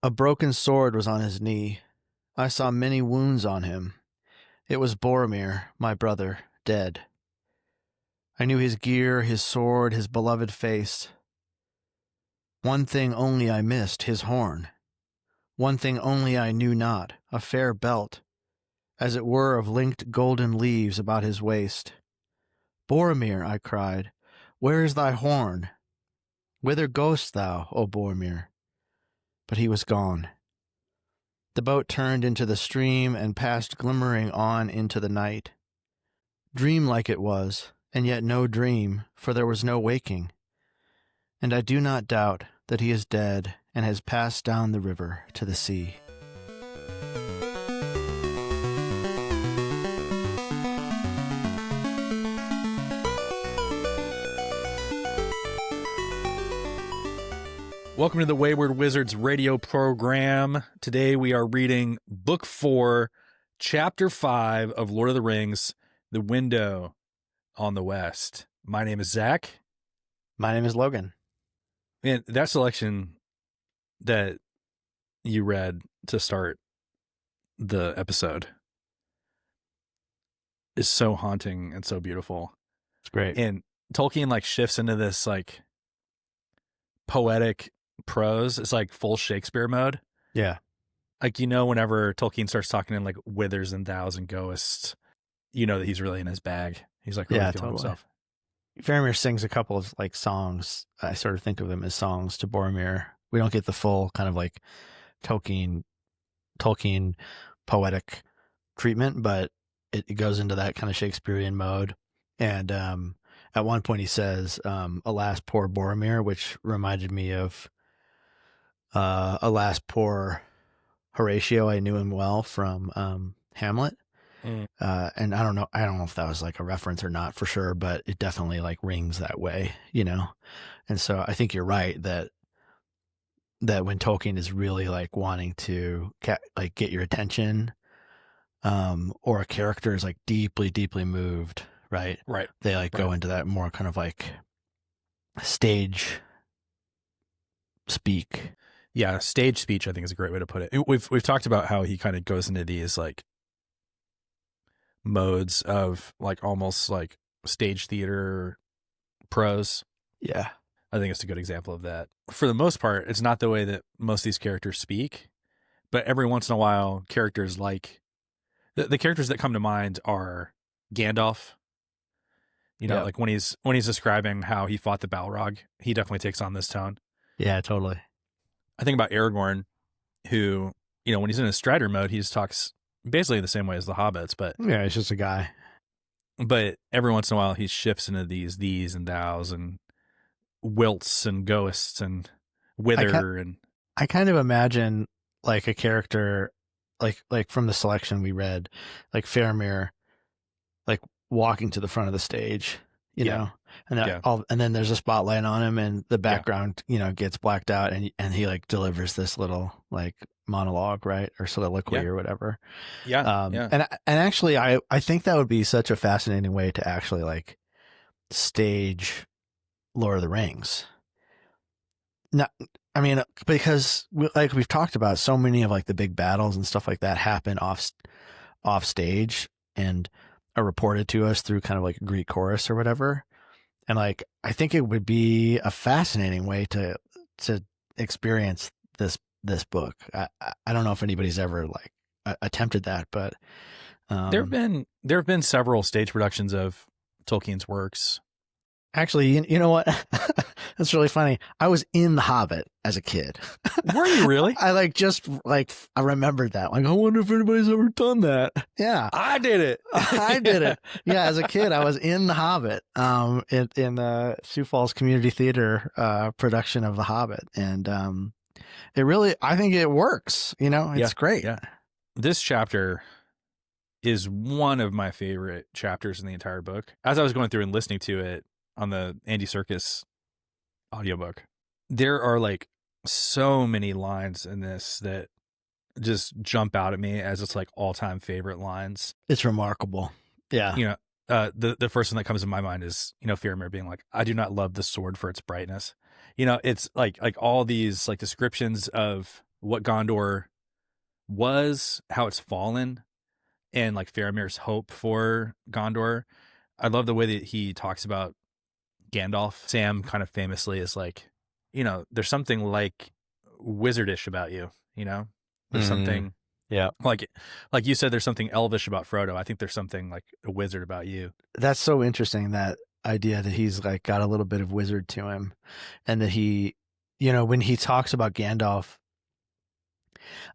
A broken sword was on his knee. I saw many wounds on him. It was Boromir, my brother, dead. I knew his gear, his sword, his beloved face. One thing only I missed, his horn. One thing only I knew not, a fair belt, as it were of linked golden leaves about his waist. Boromir, I cried, where is thy horn? Whither goest thou, O Boromir? But he was gone. The boat turned into the stream and passed glimmering on into the night. Dream-like it was, and yet no dream, for there was no waking. And I do not doubt that he is dead and has passed down the river to the sea. Welcome to the Wayward Wizards radio program. Today we are reading Book 4, Chapter 5 of Lord of the Rings, The Window on the West. My name is Zach. My name is Logan. And that selection that you read to start the episode is so haunting and so beautiful. It's great. And Tolkien shifts into this poetic prose. It's like full Shakespeare mode. Yeah. Whenever Tolkien starts talking in withers and thous and ghosts, you know that he's really in his bag. He's really feeling totally. himself. Faramir sings a couple of songs. I sort of think of them as songs to Boromir. We don't get the full kind of Tolkien poetic treatment, but it goes into that kind of Shakespearean mode. And at one point he says, alas, poor Boromir, which reminded me of alas, poor Horatio. I knew him well from Hamlet. And I don't know if that was a reference or not for sure, but it definitely rings that way, And so I think you're right that when Tolkien is really wanting to get your attention, or a character is deeply, deeply moved, right? Right. They go into that more kind of stage speak. Yeah. Stage speech, I think, is a great way to put it. We've talked about how he kind of goes into these modes of almost stage theater prose. Yeah. I think it's a good example of that. For the most part, it's not the way that most of these characters speak, but every once in a while, characters the characters that come to mind are Gandalf. When he's describing how he fought the Balrog, he definitely takes on this tone. Yeah, totally. I think about Aragorn, who, when he's in his Strider mode, he just talks basically the same way as the hobbits, but yeah, he's just a guy. But every once in a while, he shifts into these and thous and wilts and ghosts and wither. I kind of imagine a character like from the selection we read, Faramir, walking to the front of the stage, you know, and then there's a spotlight on him, and the background, gets blacked out, and he delivers this little monologue, right, or soliloquy or whatever. And actually, I think that would be such a fascinating way to actually stage Lord of the Rings. Because we've talked about, so many of the big battles and stuff like that happen off stage and are reported to us through kind of a Greek chorus or whatever. And I think it would be a fascinating way to experience this book. I don't know if anybody's ever attempted that, but there have been several stage productions of Tolkien's works. Actually, you know what? That's really funny. I was in The Hobbit as a kid. Were you really? I I remembered that. I wonder if anybody's ever done that. Yeah. I did it. I did it. Yeah, as a kid, I was in The Hobbit, in the Sioux Falls Community Theater production of The Hobbit. And I think it works. It's great. Yeah. This chapter is one of my favorite chapters in the entire book. As I was going through and listening to it on the Andy Serkis audiobook, there are so many lines in this that just jump out at me as it's all-time favorite lines. It's remarkable. Yeah. The first one that comes to my mind is, Faramir being I do not love the sword for its brightness. It's like all these descriptions of what Gondor was, how it's fallen, and like Faramir's hope for Gondor. I love the way that he talks about Gandalf. Sam kind of famously is like, there's something like wizardish about you, There's something Yeah. like you said, there's something elvish about Frodo. I think there's something like a wizard about you. That's so interesting, that idea that he's like got a little bit of wizard to him, and that he, when he talks about Gandalf,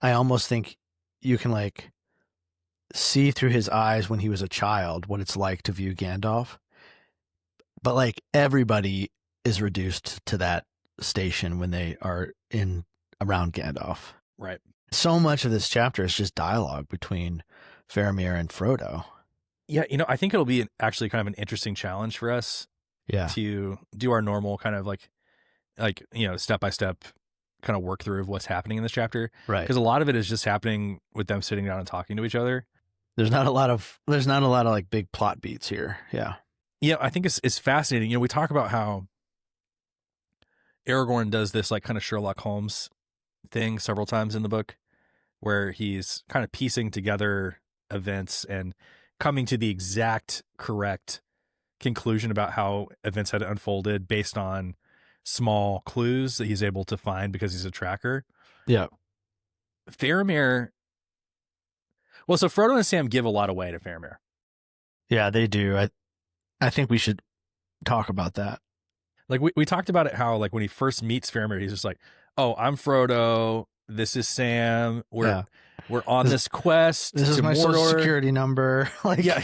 I almost think you can like see through his eyes when he was a child what it's like to view Gandalf. But like everybody is reduced to that station when they are in around Gandalf. Right. So much of this chapter is just dialogue between Faramir and Frodo. Yeah, I think it'll be actually kind of an interesting challenge for us to do our normal kind of like step by step kind of work through of what's happening in this chapter. Right. Because a lot of it is just happening with them sitting down and talking to each other. There's not a lot of like big plot beats here. Yeah. Yeah, I think it's fascinating. We talk about how Aragorn does this like kind of Sherlock Holmes thing several times in the book, where he's kind of piecing together events and coming to the exact correct conclusion about how events had unfolded based on small clues that he's able to find because he's a tracker. Yeah. Faramir. Well, so Frodo and Sam give a lot away to Faramir. Yeah, they do. I think we should talk about that. Like we talked about it, how like when he first meets Faramir, he's just like, "Oh, I'm Frodo. This is Sam. We're on this quest. This is my Mordor. social security number." Like, yeah.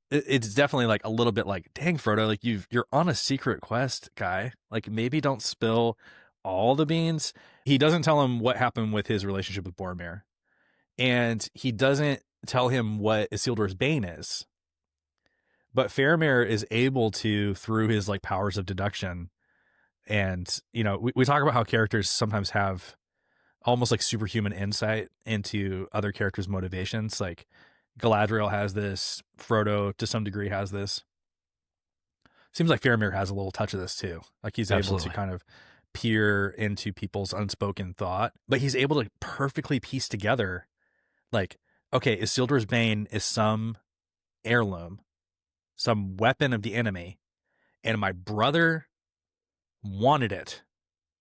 It's definitely like a little bit like, dang, Frodo, like you're on a secret quest, guy. Like maybe don't spill all the beans. He doesn't tell him what happened with his relationship with Boromir, and he doesn't tell him what Isildur's Bane is. But Faramir is able to, through his like powers of deduction, and we talk about how characters sometimes have almost like superhuman insight into other characters' motivations. Like Galadriel has this, Frodo to some degree has this. Seems like Faramir has a little touch of this too. Like he's able to kind of peer into people's unspoken thought, but he's able to perfectly piece together, like, okay, Isildur's Bane is some heirloom, some weapon of the enemy, and my brother wanted it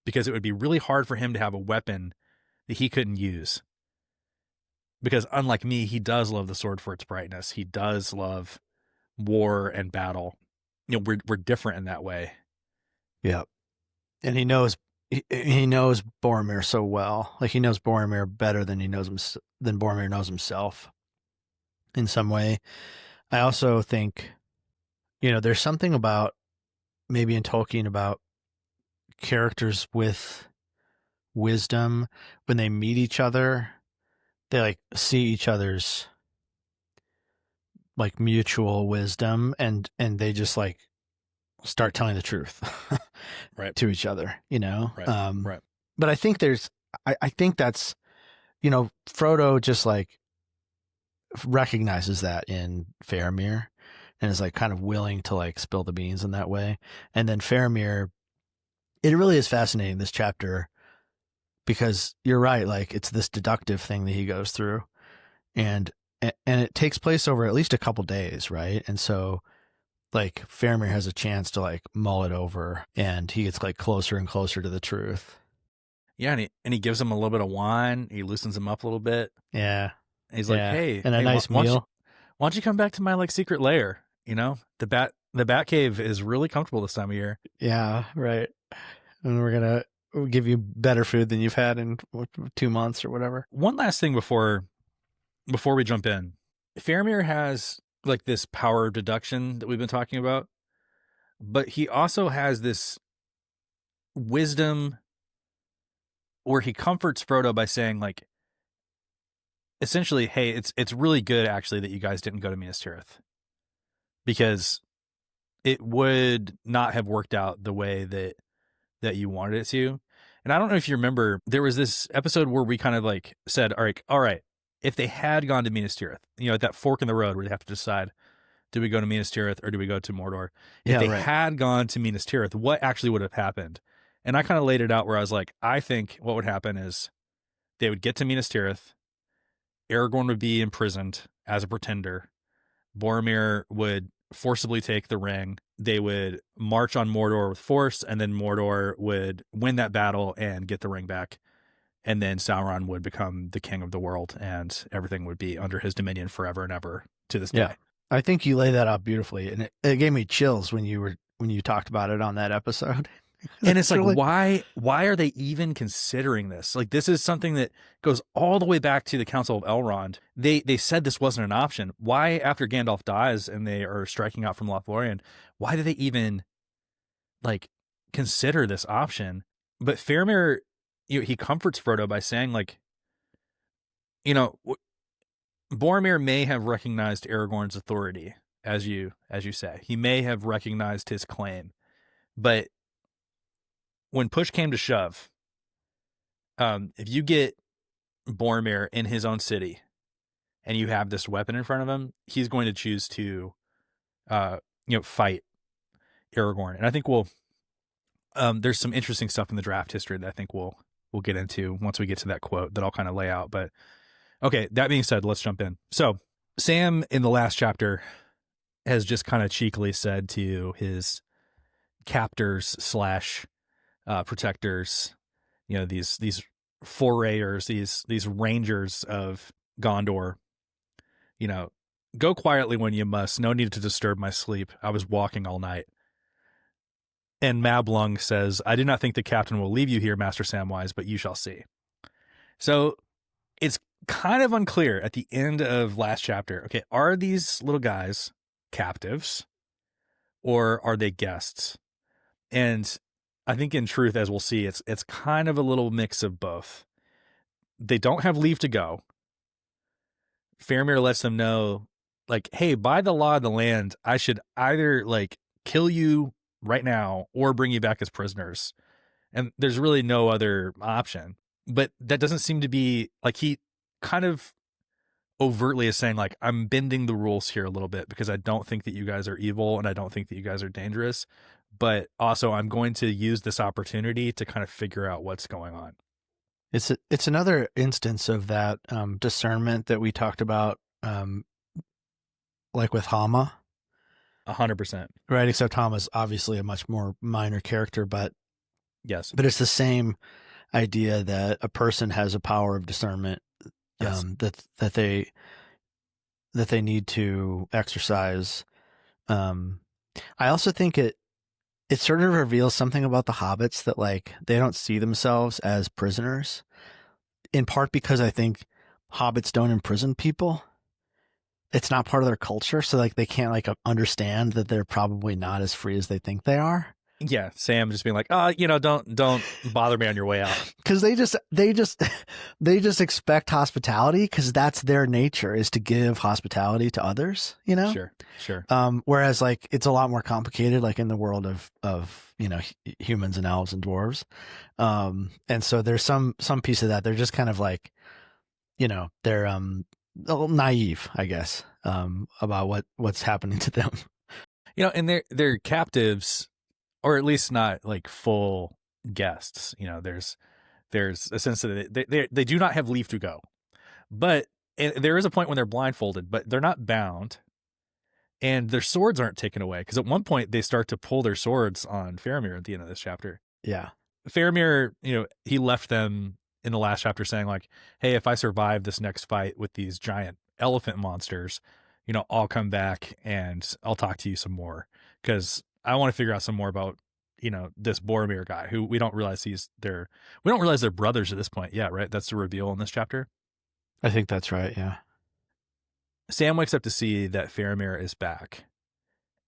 because it would be really hard for him to have a weapon that he couldn't use. Because unlike me, he does love the sword for its brightness. He does love war and battle. We're different in that way. Yeah. And he knows Boromir so well. Like he knows Boromir better than Boromir knows himself in some way. I also think, there's something about maybe in Tolkien about characters with wisdom. When they meet each other, they like see each other's like mutual wisdom, and they just like start telling the truth right. to each other, Right. Right. But I think I think that's, Frodo just like recognizes that in Faramir and is like kind of willing to like spill the beans in that way. And then Faramir, it really is fascinating, this chapter, because you're right. Like it's this deductive thing that he goes through, and it takes place over at least a couple days. Right. And so like Faramir has a chance to like mull it over, and he gets like closer and closer to the truth. Yeah. And he gives him a little bit of wine. He loosens him up a little bit. Yeah. And he's like, hey, and a nice meal. Why don't you come back to my like secret lair? The bat cave is really comfortable this time of year. Yeah. Right. And we'll give you better food than you've had in 2 months or whatever. One last thing before we jump in. Faramir has like this power of deduction that we've been talking about, but he also has this wisdom where he comforts Frodo by saying, like, essentially, hey, it's really good actually that you guys didn't go to Minas Tirith, because it would not have worked out the way that you wanted it to. And I don't know if you remember, there was this episode where we kind of like said, all right, if they had gone to Minas Tirith, at that fork in the road where they have to decide, do we go to Minas Tirith or do we go to Mordor? If they had gone to Minas Tirith, what actually would have happened? And I kind of laid it out where I was like, I think what would happen is they would get to Minas Tirith, Aragorn would be imprisoned as a pretender, Boromir would forcibly take the ring, they would march on Mordor with force, and then Mordor would win that battle and get the ring back. And then Sauron would become the king of the world, and everything would be under his dominion forever and ever to this day. I think you lay that out beautifully, and it gave me chills when you talked about it on that episode. And it's like, why are they even considering this? Like, this is something that goes all the way back to the Council of Elrond. They said this wasn't an option. Why, after Gandalf dies and they are striking out from Lothlorien, why do they even like consider this option? But Faramir, he comforts Frodo by saying, like, Boromir may have recognized Aragorn's authority, as you say. He may have recognized his claim, but when push came to shove, if you get Boromir in his own city and you have this weapon in front of him, he's going to choose to, fight Aragorn. And I think there's some interesting stuff in the draft history that I think we'll get into once we get to that quote that I'll kind of lay out. But okay, that being said, let's jump in. So Sam in the last chapter has just kind of cheekily said to his captors / protectors, these forayers, these rangers of Gondor, go quietly when you must. No need to disturb my sleep. I was walking all night. And Mablung says, I do not think the captain will leave you here, Master Samwise, but you shall see. So it's kind of unclear at the end of last chapter. Okay, are these little guys captives or are they guests? And I think in truth, as we'll see, it's kind of a little mix of both. They don't have leave to go. Faramir lets them know, like, hey, by the law of the land, I should either like kill you right now or bring you back as prisoners. And there's really no other option. But that doesn't seem to be like, he kind of overtly is saying, like, I'm bending the rules here a little bit because I don't think that you guys are evil and I don't think that you guys are dangerous. But also I'm going to use this opportunity to kind of figure out what's going on. It's another instance of that discernment that we talked about, like with Hama. 100%. Right, except Hama's obviously a much more minor character, but yes. But it's the same idea that a person has a power of discernment, yes. that they need to exercise. I also think it sort of reveals something about the hobbits that, like, they don't see themselves as prisoners, in part because I think hobbits don't imprison people. It's not part of their culture. So like they can't like understand that they're probably not as free as they think they are. Yeah. Sam just being like, don't bother me on your way out. Cause they just expect hospitality. Cause that's their nature, is to give hospitality to others, Sure. Whereas like, it's a lot more complicated, like in the world of, humans and elves and dwarves. And so there's some piece of that. They're just kind of like, they're, a little naive, I guess, about what's happening to them. And they're captives, or at least not like full guests. There's a sense that they do not have leave to go, but there is a point when they're blindfolded, but they're not bound, and their swords aren't taken away. Because at one point they start to pull their swords on Faramir at the end of this chapter. Yeah, Faramir, he left them in the last chapter saying like, hey, if I survive this next fight with these giant elephant monsters, I'll come back and I'll talk to you some more, because I want to figure out some more about, this Boromir guy who we don't realize we don't realize they're brothers at this point. Yeah. Right. That's the reveal in this chapter. I think that's right. Yeah. Sam wakes up to see that Faramir is back,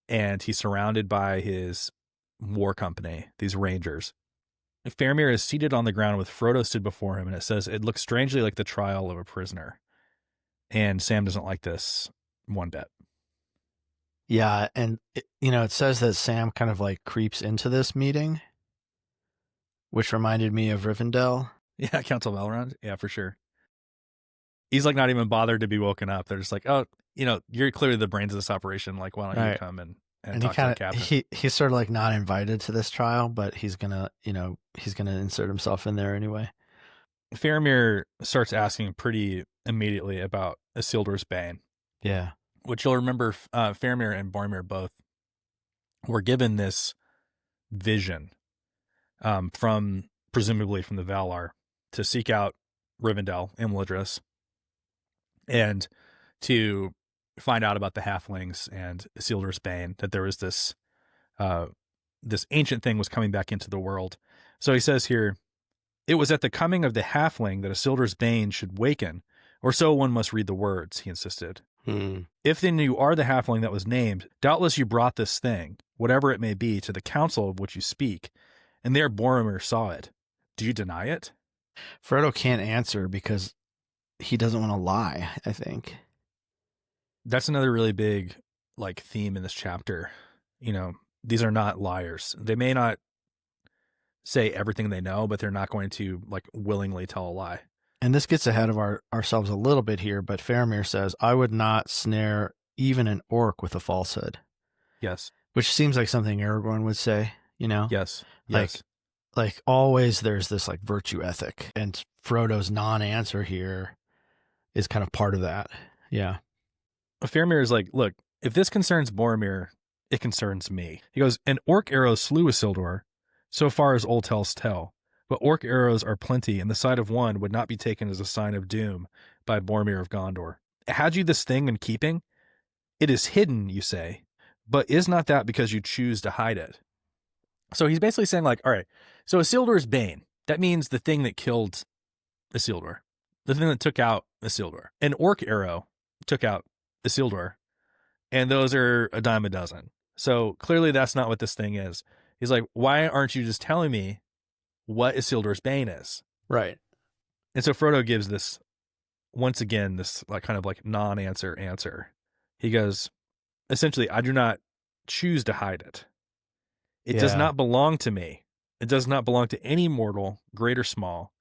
and he's surrounded by his war company, these rangers. Faramir is seated on the ground with Frodo stood before him, and it says it looks strangely like the trial of a prisoner. And Sam doesn't like this one bit. Yeah, and it says that Sam kind of like creeps into this meeting, which reminded me of Rivendell. Yeah, Council of Elrond. Yeah, for sure. He's like not even bothered to be woken up. They're just like, oh, you're clearly the brains of this operation. Like, why don't you come and and And he talk to the kind of captain. he's sort of like not invited to this trial, but he's gonna insert himself in there anyway. Faramir starts asking pretty immediately about Isildur's Bane, Yeah. which you'll remember Faramir and Boromir both were given this vision from presumably from the Valar to seek out Rivendell and Melindres and to find out about the halflings and Isildur's Bane, that there was this this ancient thing was coming back into the world. So he says here, it was at the coming of the halfling that Isildur's Bane should waken, or so one must read the words, he insisted. If then you are the halfling that was named, doubtless you brought this thing, whatever it may be, to the council of which you speak, and there Boromir saw it. Do you deny it? Frodo can't answer because he doesn't want to lie, I think. That's another really big like theme in this chapter. You know, these are not liars. They may not say everything they know, but they're not going to like willingly tell a lie. And this gets ahead of ourselves a little bit here, but Faramir says, I would not snare even an orc with a falsehood. Yes. Which seems like something Aragorn would say, you know? Yes. Like, Yes. like always there's this like virtue ethic, and Frodo's non-answer here is kind of part of that. Yeah. Faramir is like, look, if this concerns Boromir, it concerns me. He goes, an orc arrow slew Isildur, so far as old tales tell. But orc arrows are plenty, and the sight of one would not be taken as a sign of doom by Boromir of Gondor. Had you this thing in keeping? It is hidden, you say, but is not that because you choose to hide it? So he's basically saying like, all right, so Isildur's Bane, that means the thing that killed Isildur, the thing that took out Isildur. An orc arrow took out Isildur, and those are a dime a dozen. So clearly that's not what this thing is. He's like, why aren't you just telling me what Isildur's Bane is? Right. And so Frodo gives this, once again, this like kind of like non-answer answer. He goes, essentially, I do not choose to hide it. It does not belong to me. It does not belong to any mortal, great or small.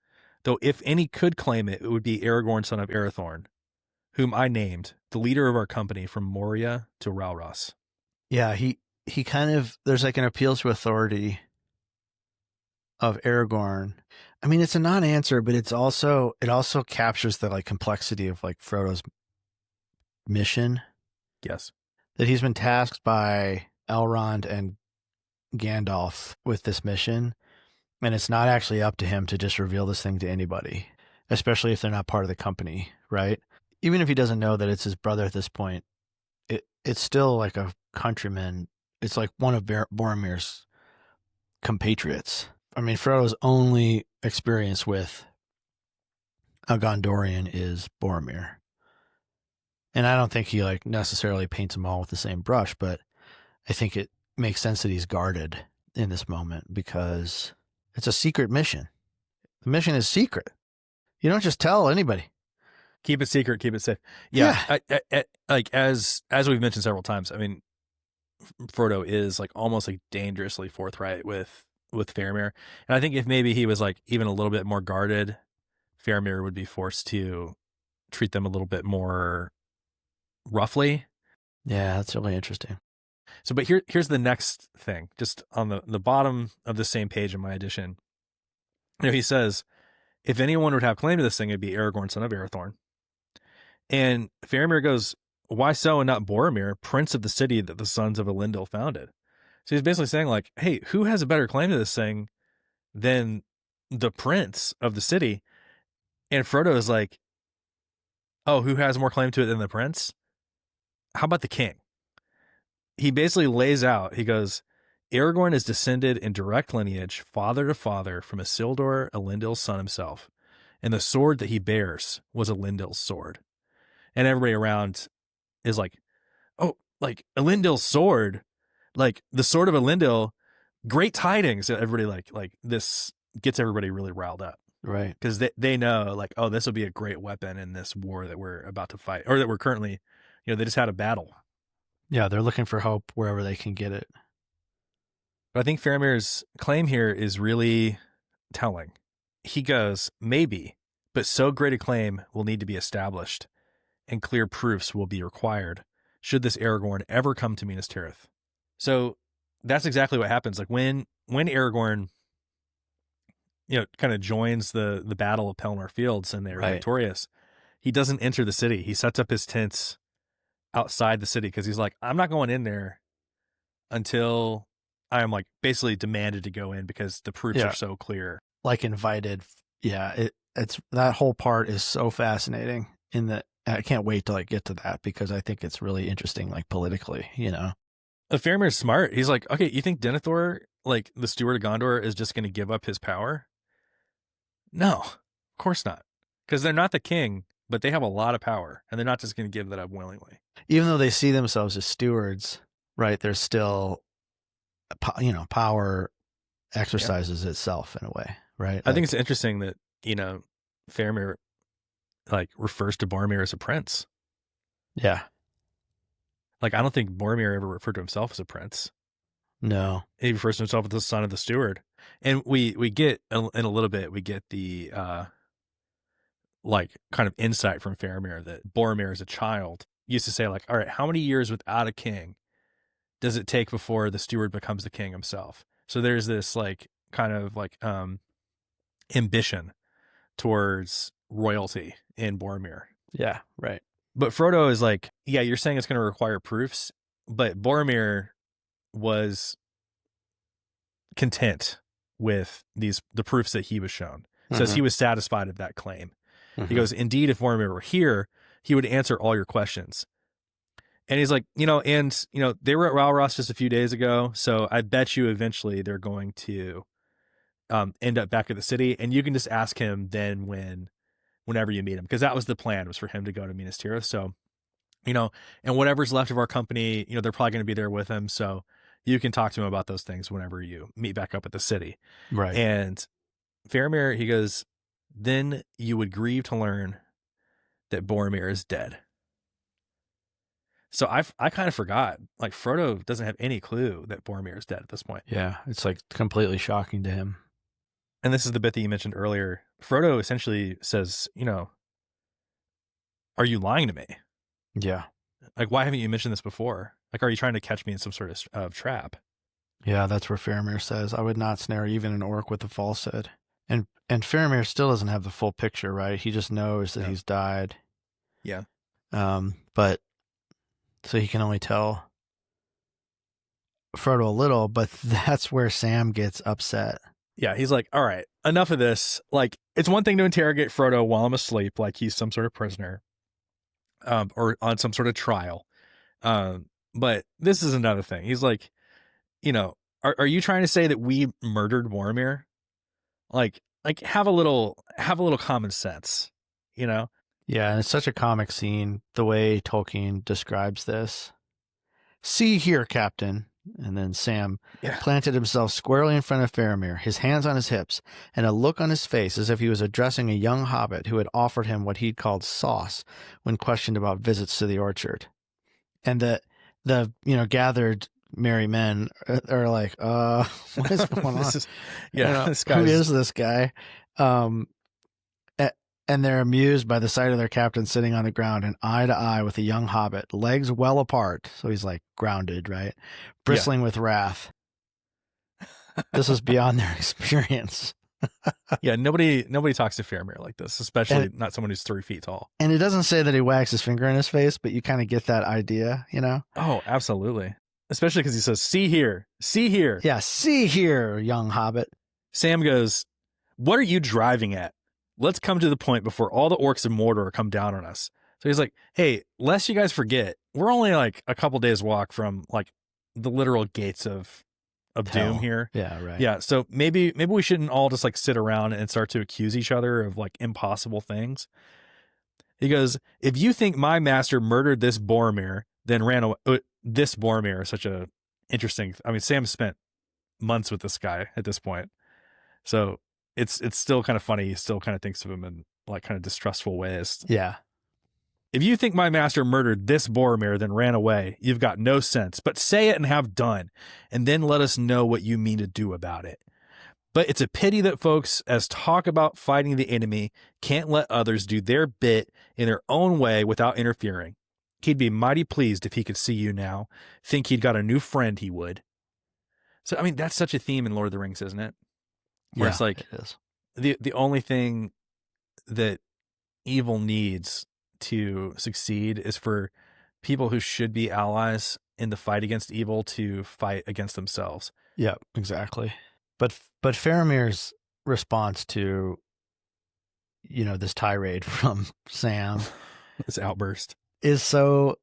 Though if any could claim it, it would be Aragorn, son of Arathorn, whom I named, the leader of our company from Moria to Rauros. Yeah, he kind of, there's like an appeal to authority of Aragorn. I mean, it's a non-answer, but it also captures the like complexity of like Frodo's mission. Yes. That he's been tasked by Elrond and Gandalf with this mission, and it's not actually up to him to just reveal this thing to anybody, especially if they're not part of the company, right? Even if he doesn't know that it's his brother at this point, it's still like a countryman. It's like one of Boromir's compatriots. I mean, Frodo's only experience with a Gondorian is Boromir. And I don't think he like necessarily paints them all with the same brush, but I think it makes sense that he's guarded in this moment because it's a secret mission. The mission is secret. You don't just tell anybody. Keep it secret, keep it safe. Yeah. Like as we've mentioned several times, I mean, Frodo is like almost like dangerously forthright with Faramir. And I think if maybe he was like even a little bit more guarded, Faramir would be forced to treat them a little bit more roughly. Yeah, that's really interesting. So, but here's the next thing, just on the bottom of the same page in my edition. You know, he says, if anyone would have claim to this thing, it'd be Aragorn, son of Arathorn. And Faramir goes, why so and not Boromir, prince of the city that the sons of Elendil founded? So he's basically saying like, hey, who has a better claim to this thing than the prince of the city? And Frodo is like, oh, who has more claim to it than the prince? How about the king? He basically lays out, he goes, Aragorn is descended in direct lineage, father to father, from Isildur, Elendil's son himself. And the sword that he bears was Elendil's sword. And everybody around is like, oh, like Elendil's sword, like the sword of Elendil, great tidings. Everybody like this gets everybody really riled up. Right. Because they know like, oh, this will be a great weapon in this war that we're about to fight, or that we're currently, you know, they just had a battle. Yeah, they're looking for hope wherever they can get it. But I think Faramir's claim here is really telling. He goes, maybe, but so great a claim will need to be established, and clear proofs will be required, should this Aragorn ever come to Minas Tirith. So that's exactly what happens. Like when Aragorn, kind of joins the Battle of Pelennor Fields and they're Right. victorious, he doesn't enter the city. He sets up his tents outside the city because he's like, I'm not going in there until I'm like basically demanded to go in because the proofs Yeah. are so clear. Like invited. Yeah, it's that whole part is so fascinating in that I can't wait to like get to that because I think it's really interesting, like politically, Faramir's smart. He's like, okay, you think Denethor, like the steward of Gondor, is just going to give up his power? No, of course not. Because they're not the king, but they have a lot of power, and they're not just going to give that up willingly. Even though they see themselves as stewards, right? There's still, power exercises itself in a way, right? I think it's interesting that, Faramir, like, refers to Boromir as a prince. Yeah. Like, I don't think Boromir ever referred to himself as a prince. No. He refers to himself as the son of the steward. And we get, in a little bit, we get the, like, kind of insight from Faramir that Boromir as a child used to say, like, all right, how many years without a king does it take before the steward becomes the king himself? So there's this, like, kind of, like, ambition towards royalty in Boromir. Yeah, right. But Frodo is like, yeah, you're saying it's going to require proofs, but Boromir was content with the proofs that he was shown. Says he was satisfied of that claim. He goes, indeed, if Boromir were here, he would answer all your questions. And he's like, they were at Ralros just a few days ago, so I bet you eventually they're going to end up back at the city, and you can just ask him then whenever you meet him, because that was the plan, was for him to go to Minas Tirith. So, and whatever's left of our company, they're probably going to be there with him, so you can talk to him about those things whenever you meet back up at the city. Right. And Faramir, he goes, then you would grieve to learn that Boromir is dead. So I kind of forgot, like, Frodo doesn't have any clue that Boromir is dead at this point. Yeah, it's like completely shocking to him. And this is the bit that you mentioned earlier. Frodo essentially says, are you lying to me? Yeah. Like, why haven't you mentioned this before? Like, are you trying to catch me in some sort of trap? Yeah, that's where Faramir says, I would not snare even an orc with a falsehood. And Faramir still doesn't have the full picture, right? He just knows that he's died. Yeah. But so he can only tell Frodo a little, but that's where Sam gets upset. Yeah, he's like, all right, enough of this. Like, it's one thing to interrogate Frodo while I'm asleep, like he's some sort of prisoner, or on some sort of trial. But this is another thing. He's like, are you trying to say that we murdered Boromir? Like have a little common sense, Yeah, and it's such a comic scene, the way Tolkien describes this. See here, Captain. And then Sam planted himself squarely in front of Faramir, his hands on his hips, and a look on his face as if he was addressing a young hobbit who had offered him what he'd called sauce when questioned about visits to the orchard. And the gathered merry men are like, what is going on? This guy. Who is this guy? And they're amused by the sight of their captain sitting on the ground and eye to eye with a young hobbit, legs well apart. So he's like grounded, right? Bristling with wrath. This is beyond their experience. Yeah, nobody talks to Faramir like this, especially not someone who's 3 feet tall. And it doesn't say that he wags his finger in his face, but you kind of get that idea, Oh, absolutely. Especially because he says, see here, see here. Yeah, see here, young hobbit. Sam goes, what are you driving at? Let's come to the point before all the orcs of Mordor come down on us. So he's like, hey, lest you guys forget, we're only like a couple days walk from like the literal gates of doom here. Yeah, right. Yeah, so maybe we shouldn't all just like sit around and start to accuse each other of like impossible things. He goes, if you think my master murdered this Boromir, then ran away. This Boromir is such a interesting. I mean, Sam spent months with this guy at this point, so it's still kind of funny. He still kind of thinks of him in like kind of distrustful ways. Yeah. If you think my master murdered this Boromir, then ran away, you've got no sense. But say it and have done, and then let us know what you mean to do about it. But it's a pity that folks, as talk about fighting the enemy, can't let others do their bit in their own way without interfering. He'd be mighty pleased if he could see you now. Think he'd got a new friend, he would. So, I mean, that's such a theme in Lord of the Rings, isn't it? Where it's like, it is. the only thing that evil needs to succeed is for people who should be allies in the fight against evil to fight against themselves. Yeah, exactly. But Faramir's response to, you know, this tirade from Sam, this outburst, is so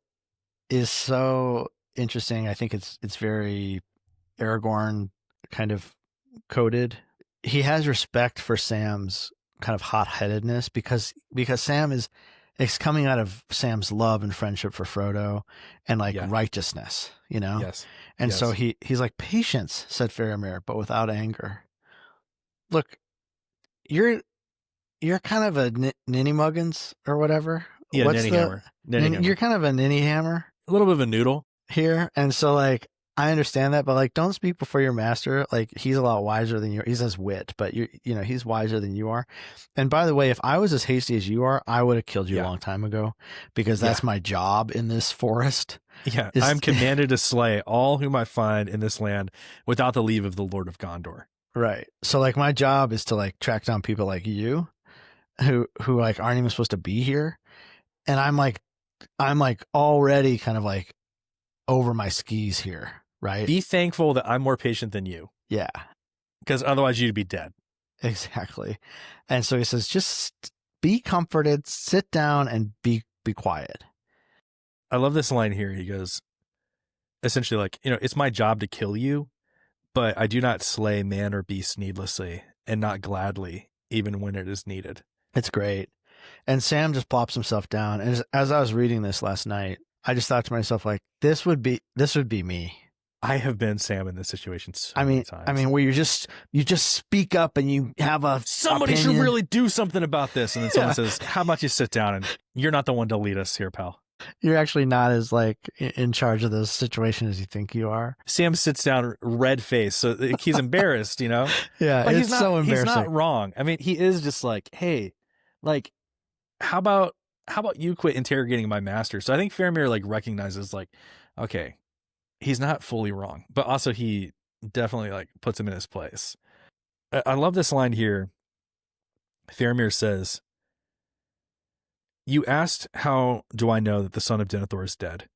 interesting. I think it's very Aragorn kind of coded. He has respect for Sam's kind of hot-headedness because Sam is, it's coming out of Sam's love and friendship for Frodo and like righteousness, you know? Yes. And so he's like, patience, said Faramir, but without anger. Look, you're kind of a ninny muggins or whatever. Yeah, What's ninny hammer. You're kind of a ninny hammer. A little bit of a noodle here. And so like, I understand that, but like, don't speak before your master. Like, he's a lot wiser than you. He says wit, but you know, he's wiser than you are. And by the way, if I was as hasty as you are, I would have killed you a long time ago, because that's my job in this forest. Yeah, I'm commanded to slay all whom I find in this land without the leave of the Lord of Gondor. Right. So like, my job is to like track down people like you, who like aren't even supposed to be here. And I'm like already kind of like over my skis here. Right. Be thankful that I'm more patient than you. Yeah. Because otherwise you'd be dead. Exactly. And so he says, just be comforted, sit down and be quiet. I love this line here. He goes, essentially like, you know, it's my job to kill you, but I do not slay man or beast needlessly and not gladly, even when it is needed. It's great. And Sam just plops himself down. And as I was reading this last night, I just thought to myself, like, this would be me. I have been Sam in this situation so many times. I mean, where you just speak up and you have somebody opinion. should really do something about this, and then someone says, "How about you sit down and you're not the one to lead us here, pal." You're actually not as like in charge of the situation as you think you are. Sam sits down, red face, so he's embarrassed, you know. Yeah, but it's so embarrassing. He's not wrong. I mean, he is just like, hey, like, how about you quit interrogating my master? So I think Faramir like recognizes like, okay, he's not fully wrong, but also he definitely like puts him in his place. I love this line here. Faramir says, "You asked, how do I know that the son of Denethor is dead?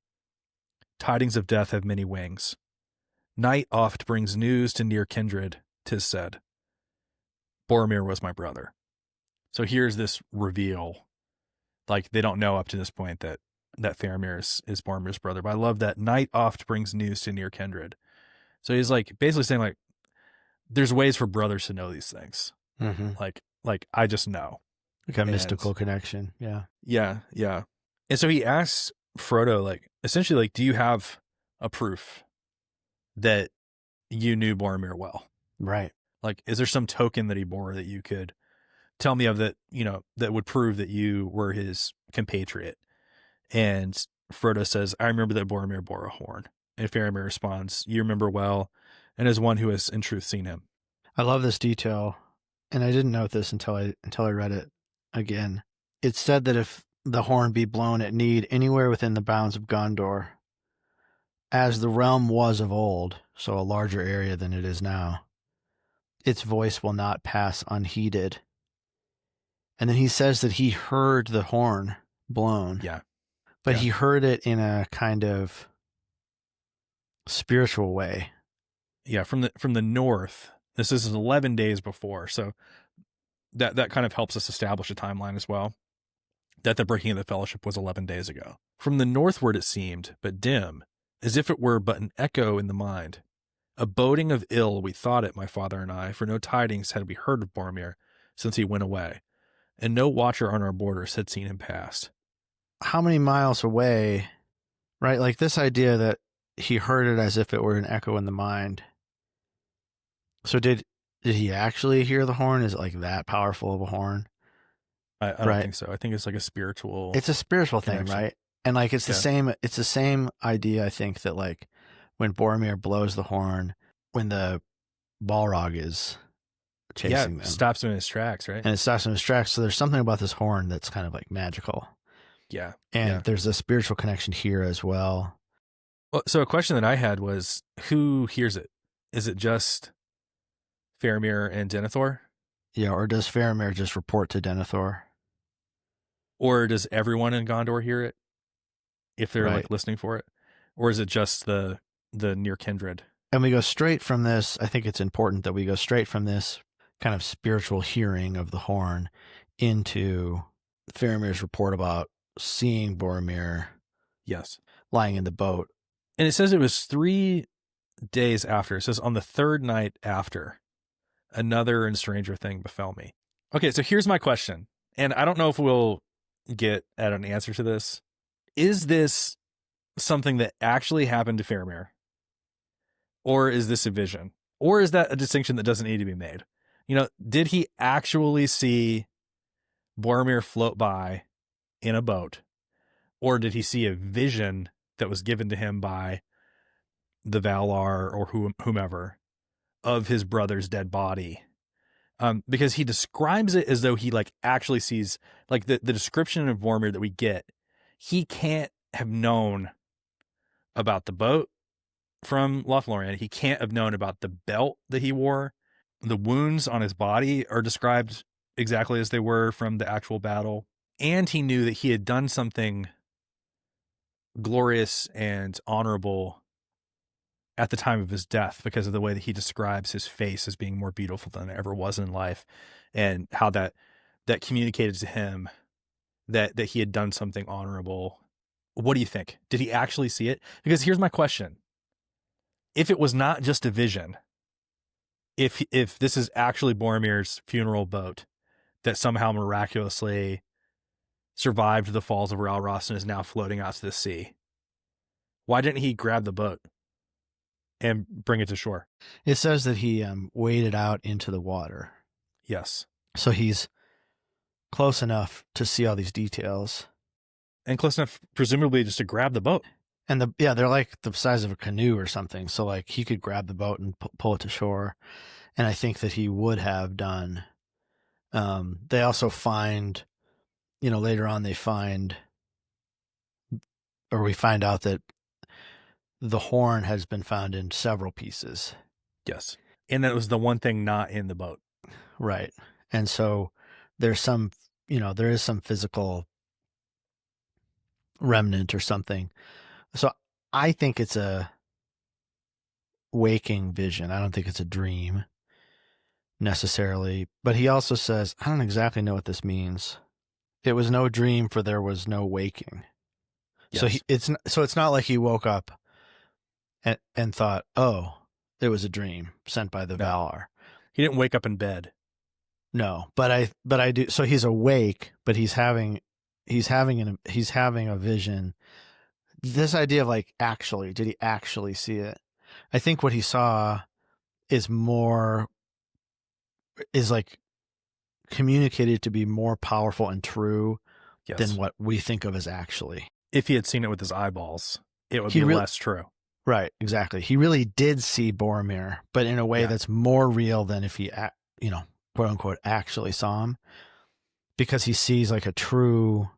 Tidings of death have many wings. Night oft brings news to near kindred, 'tis said. Boromir was my brother." So here's this reveal. Like, they don't know up to this point that Faramir is Boromir's brother. But I love that night oft brings news to near kindred. So he's like basically saying like, there's ways for brothers to know these things. Mm-hmm. Like I just know. Like a mystical connection. Yeah. Yeah. Yeah. And so he asks Frodo, like, essentially, like, do you have a proof that you knew Boromir well? Right. Like, is there some token that he bore that you could tell me of that, you know, that would prove that you were his compatriot? And Frodo says, I remember that Boromir bore a horn. And Faramir responds, you remember well, and as one who has in truth seen him. I love this detail, and I didn't note this until I read it again. It said that if the horn be blown at need anywhere within the bounds of Gondor, as the realm was of old, so a larger area than it is now, its voice will not pass unheeded. And then he says that he heard the horn blown. Yeah. But he heard it in a kind of spiritual way. Yeah, from the north. This is 11 days before, so that kind of helps us establish a timeline as well. That the breaking of the fellowship was 11 days ago. From the northward it seemed, but dim, as if it were but an echo in the mind. A boding of ill we thought it, my father and I, for no tidings had we heard of Boromir since he went away, and no watcher on our borders had seen him pass. How many miles away, right? Like this idea that he heard it as if it were an echo in the mind. So did he actually hear the horn? Is it like that powerful of a horn? I don't think so. I think it's like a spiritual. It's a spiritual thing, right? And like it's the same. It's the same idea. I think that like when Boromir blows the horn, when the Balrog is chasing them, stops him in his tracks, right? And it stops him in his tracks. So there's something about this horn that's kind of like magical. Yeah. And there's a spiritual connection here as well. Well, so a question that I had was, who hears it? Is it just Faramir and Denethor? Yeah, or does Faramir just report to Denethor? Or does everyone in Gondor hear it if they're Right. like listening for it? Or is it just the near kindred? And we go straight from this. I think it's important that we go straight from this kind of spiritual hearing of the horn into Faramir's report about seeing Boromir Yes. lying in the boat. And it says it was 3 days after. It says on the third night after, another and stranger thing befell me. Okay, so here's my question. And I don't know if we'll get at an answer to this. Is this something that actually happened to Faramir? Or is this a vision? Or is that a distinction that doesn't need to be made? You know, did he actually see Boromir float by in a boat? Or did he see a vision that was given to him by the Valar or whomever of his brother's dead body? Because he describes it as though he like actually sees, like the description of Boromir that we get, he can't have known about the boat from Lothlorien. He can't have known about the belt that he wore. The wounds on his body are described exactly as they were from the actual battle. And he knew that he had done something glorious and honorable at the time of his death because of the way that he describes his face as being more beautiful than it ever was in life, and how that communicated to him that he had done something honorable. What do you think? Did he actually see it? Because here's my question. If it was not just a vision, if this is actually Boromir's funeral boat that somehow miraculously survived the falls of Ralros and is now floating out to the sea, why didn't he grab the boat and bring it to shore? It says that he waded out into the water. Yes. So he's close enough to see all these details. And close enough, presumably, just to grab the boat. And they're like the size of a canoe or something. So like he could grab the boat and pull it to shore. And I think that he would have done. They also find, later on we find out that the horn has been found in several pieces. Yes. And that was the one thing not in the boat. Right. And so there's some, there is some physical remnant or something. So I think it's a waking vision. I don't think it's a dream necessarily. But he also says, I don't exactly know what this means. It was no dream, for there was no waking. Yes. So it's not like he woke up and thought, oh, it was a dream sent by the Valar. He didn't wake up in bed. No, but I do. So he's awake, but he's having a vision. This idea of like, actually, did he actually see it? I think what he saw is like communicated to be more powerful and true than what we think of as actually. If he had seen it with his eyeballs, it would be less true. Right, exactly. He really did see Boromir, but in a way that's more real than if he, quote unquote, actually saw him, because he sees like a true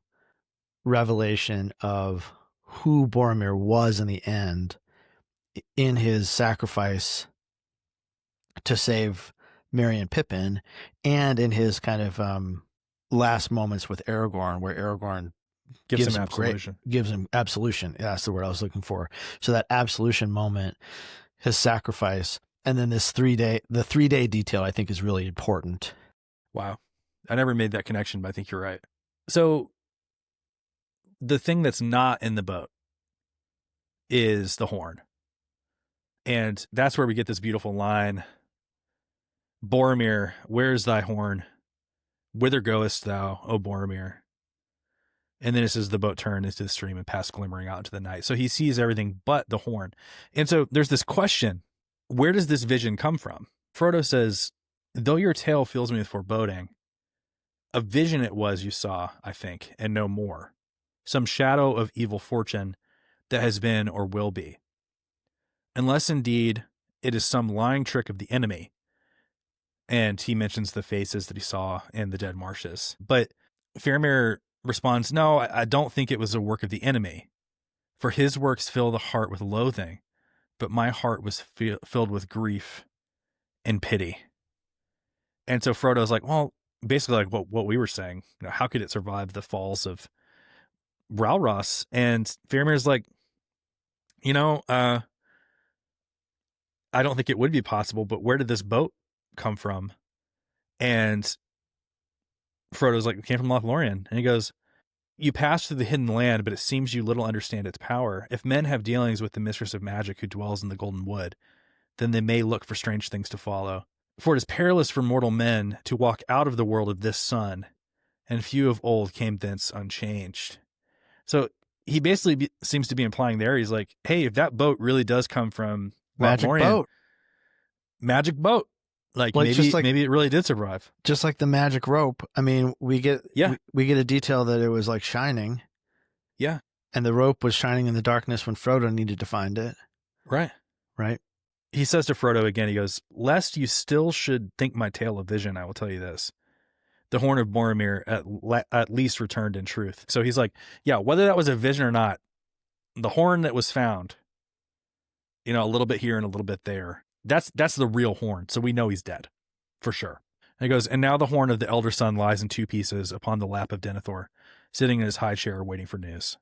revelation of who Boromir was in the end in his sacrifice to save Merry and Pippin, and in his kind of last moments with Aragorn, where Aragorn gives him absolution. Yeah, that's the word I was looking for. So that absolution moment, his sacrifice, and then this 3-day detail, I think, is really important. Wow. I never made that connection, but I think you're right. So the thing that's not in the boat is the horn. And that's where we get this beautiful line. Boromir, where is thy horn? Whither goest thou, O Boromir? And then it says the boat turned into the stream and passed glimmering out into the night. So he sees everything but the horn. And so there's this question. Where does this vision come from? Frodo says, though your tale fills me with foreboding, a vision it was you saw, I think, and no more. Some shadow of evil fortune that has been or will be. Unless indeed it is some lying trick of the enemy. And he mentions the faces that he saw in the dead marshes. But Faramir responds, "No, I don't think it was a work of the enemy. For his works fill the heart with loathing, but my heart was filled with grief and pity." And so Frodo's like, well, basically like what we were saying, how could it survive the falls of Ralros? And Faramir's like, I don't think it would be possible, but where did this boat come from? And Frodo's like, it came from Lothlorien. And he goes, you passed through the hidden land, but it seems you little understand its power. If men have dealings with the mistress of magic who dwells in the Golden Wood, then they may look for strange things to follow. For it is perilous for mortal men to walk out of the world of this sun, and few of old came thence unchanged. So he basically seems to be implying there, he's like, hey, if that boat really does come from Magic Lothlorien, boat. Magic boat. Like maybe it really did survive. Just like the magic rope. I mean, we get a detail that it was like shining. Yeah. And the rope was shining in the darkness when Frodo needed to find it. Right. Right. He says to Frodo again, he goes, lest you still should think my tale a vision, I will tell you this. The horn of Boromir at least returned in truth. So he's like, yeah, whether that was a vision or not, the horn that was found, a little bit here and a little bit there, that's the real horn. So we know he's dead for sure. And he goes, and now the horn of the elder son lies in 2 pieces upon the lap of Denethor, sitting in his high chair waiting for news.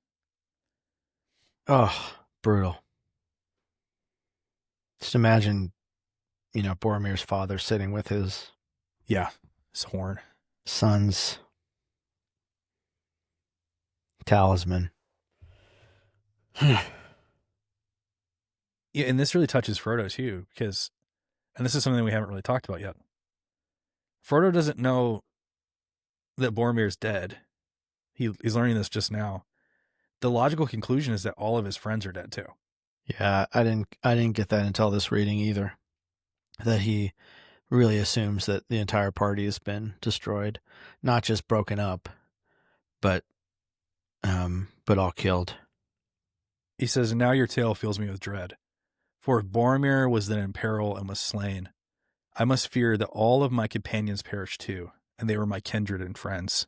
Oh, brutal. Just imagine, Boromir's father sitting with his horn, son's talisman. Yeah, and this really touches Frodo too, because, and this is something we haven't really talked about yet. Frodo doesn't know that Boromir's dead. He's learning this just now. The logical conclusion is that all of his friends are dead too. Yeah, I didn't get that until this reading either. That he really assumes that the entire party has been destroyed, not just broken up, but all killed. He says, now your tale fills me with dread. For if Boromir was then in peril and was slain, I must fear that all of my companions perished too, and they were my kindred and friends.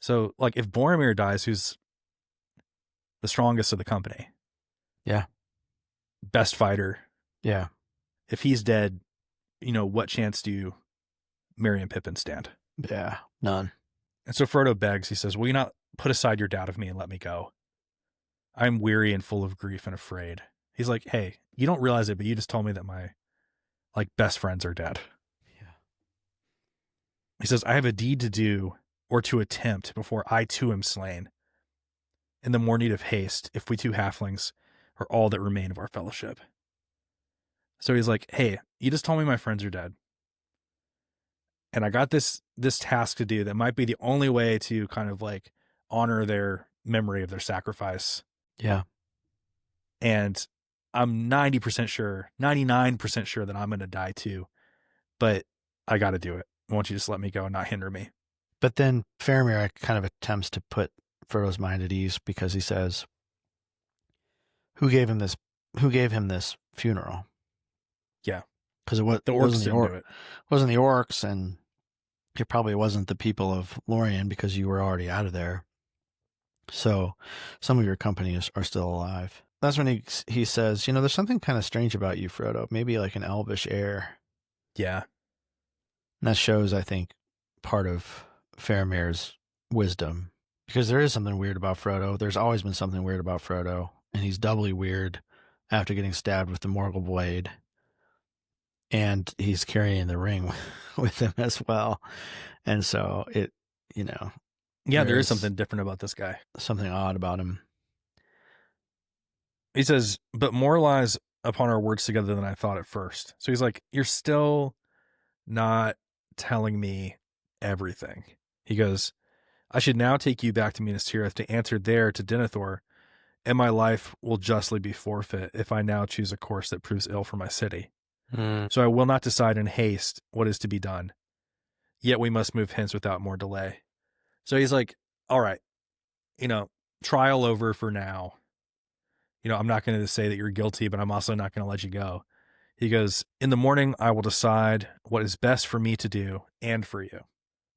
So, like, if Boromir dies, who's the strongest of the company? Yeah. Best fighter. Yeah. If he's dead, what chance do Merry and Pippin stand? Yeah, none. And so Frodo begs, he says, will you not put aside your doubt of me and let me go? I'm weary and full of grief and afraid. He's like, hey, you don't realize it, but you just told me that my best friends are dead. Yeah. He says, I have a deed to do or to attempt before I too am slain. In the more need of haste, if we 2 halflings are all that remain of our fellowship. So he's like, hey, you just told me my friends are dead. And I got this task to do that might be the only way to kind of honor their memory of their sacrifice. Yeah. And I'm 90% sure, 99% sure that I'm going to die too, but I got to do it. Why don't you just let me go and not hinder me? But then Faramir kind of attempts to put Frodo's mind at ease because he says, who gave him this funeral? Yeah. Because wasn't the orcs, and it probably wasn't the people of Lorien because you were already out of there. So some of your company are still alive. That's when he says, there's something kind of strange about you, Frodo. Maybe like an elvish air. Yeah. And that shows, I think, part of Faramir's wisdom. Because there is something weird about Frodo. There's always been something weird about Frodo. And he's doubly weird after getting stabbed with the Morgul blade. And he's carrying the ring with him as well. And so it, yeah, there is something different about this guy. Something odd about him. He says, but more lies upon our words together than I thought at first. So he's like, you're still not telling me everything. He goes, I should now take you back to Minas Tirith to answer there to Denethor, and my life will justly be forfeit if I now choose a course that proves ill for my city. So I will not decide in haste what is to be done. Yet we must move hence without more delay. So he's like, all right, trial over for now. I'm not going to say that you're guilty, but I'm also not going to let you go. He goes, in the morning, I will decide what is best for me to do and for you.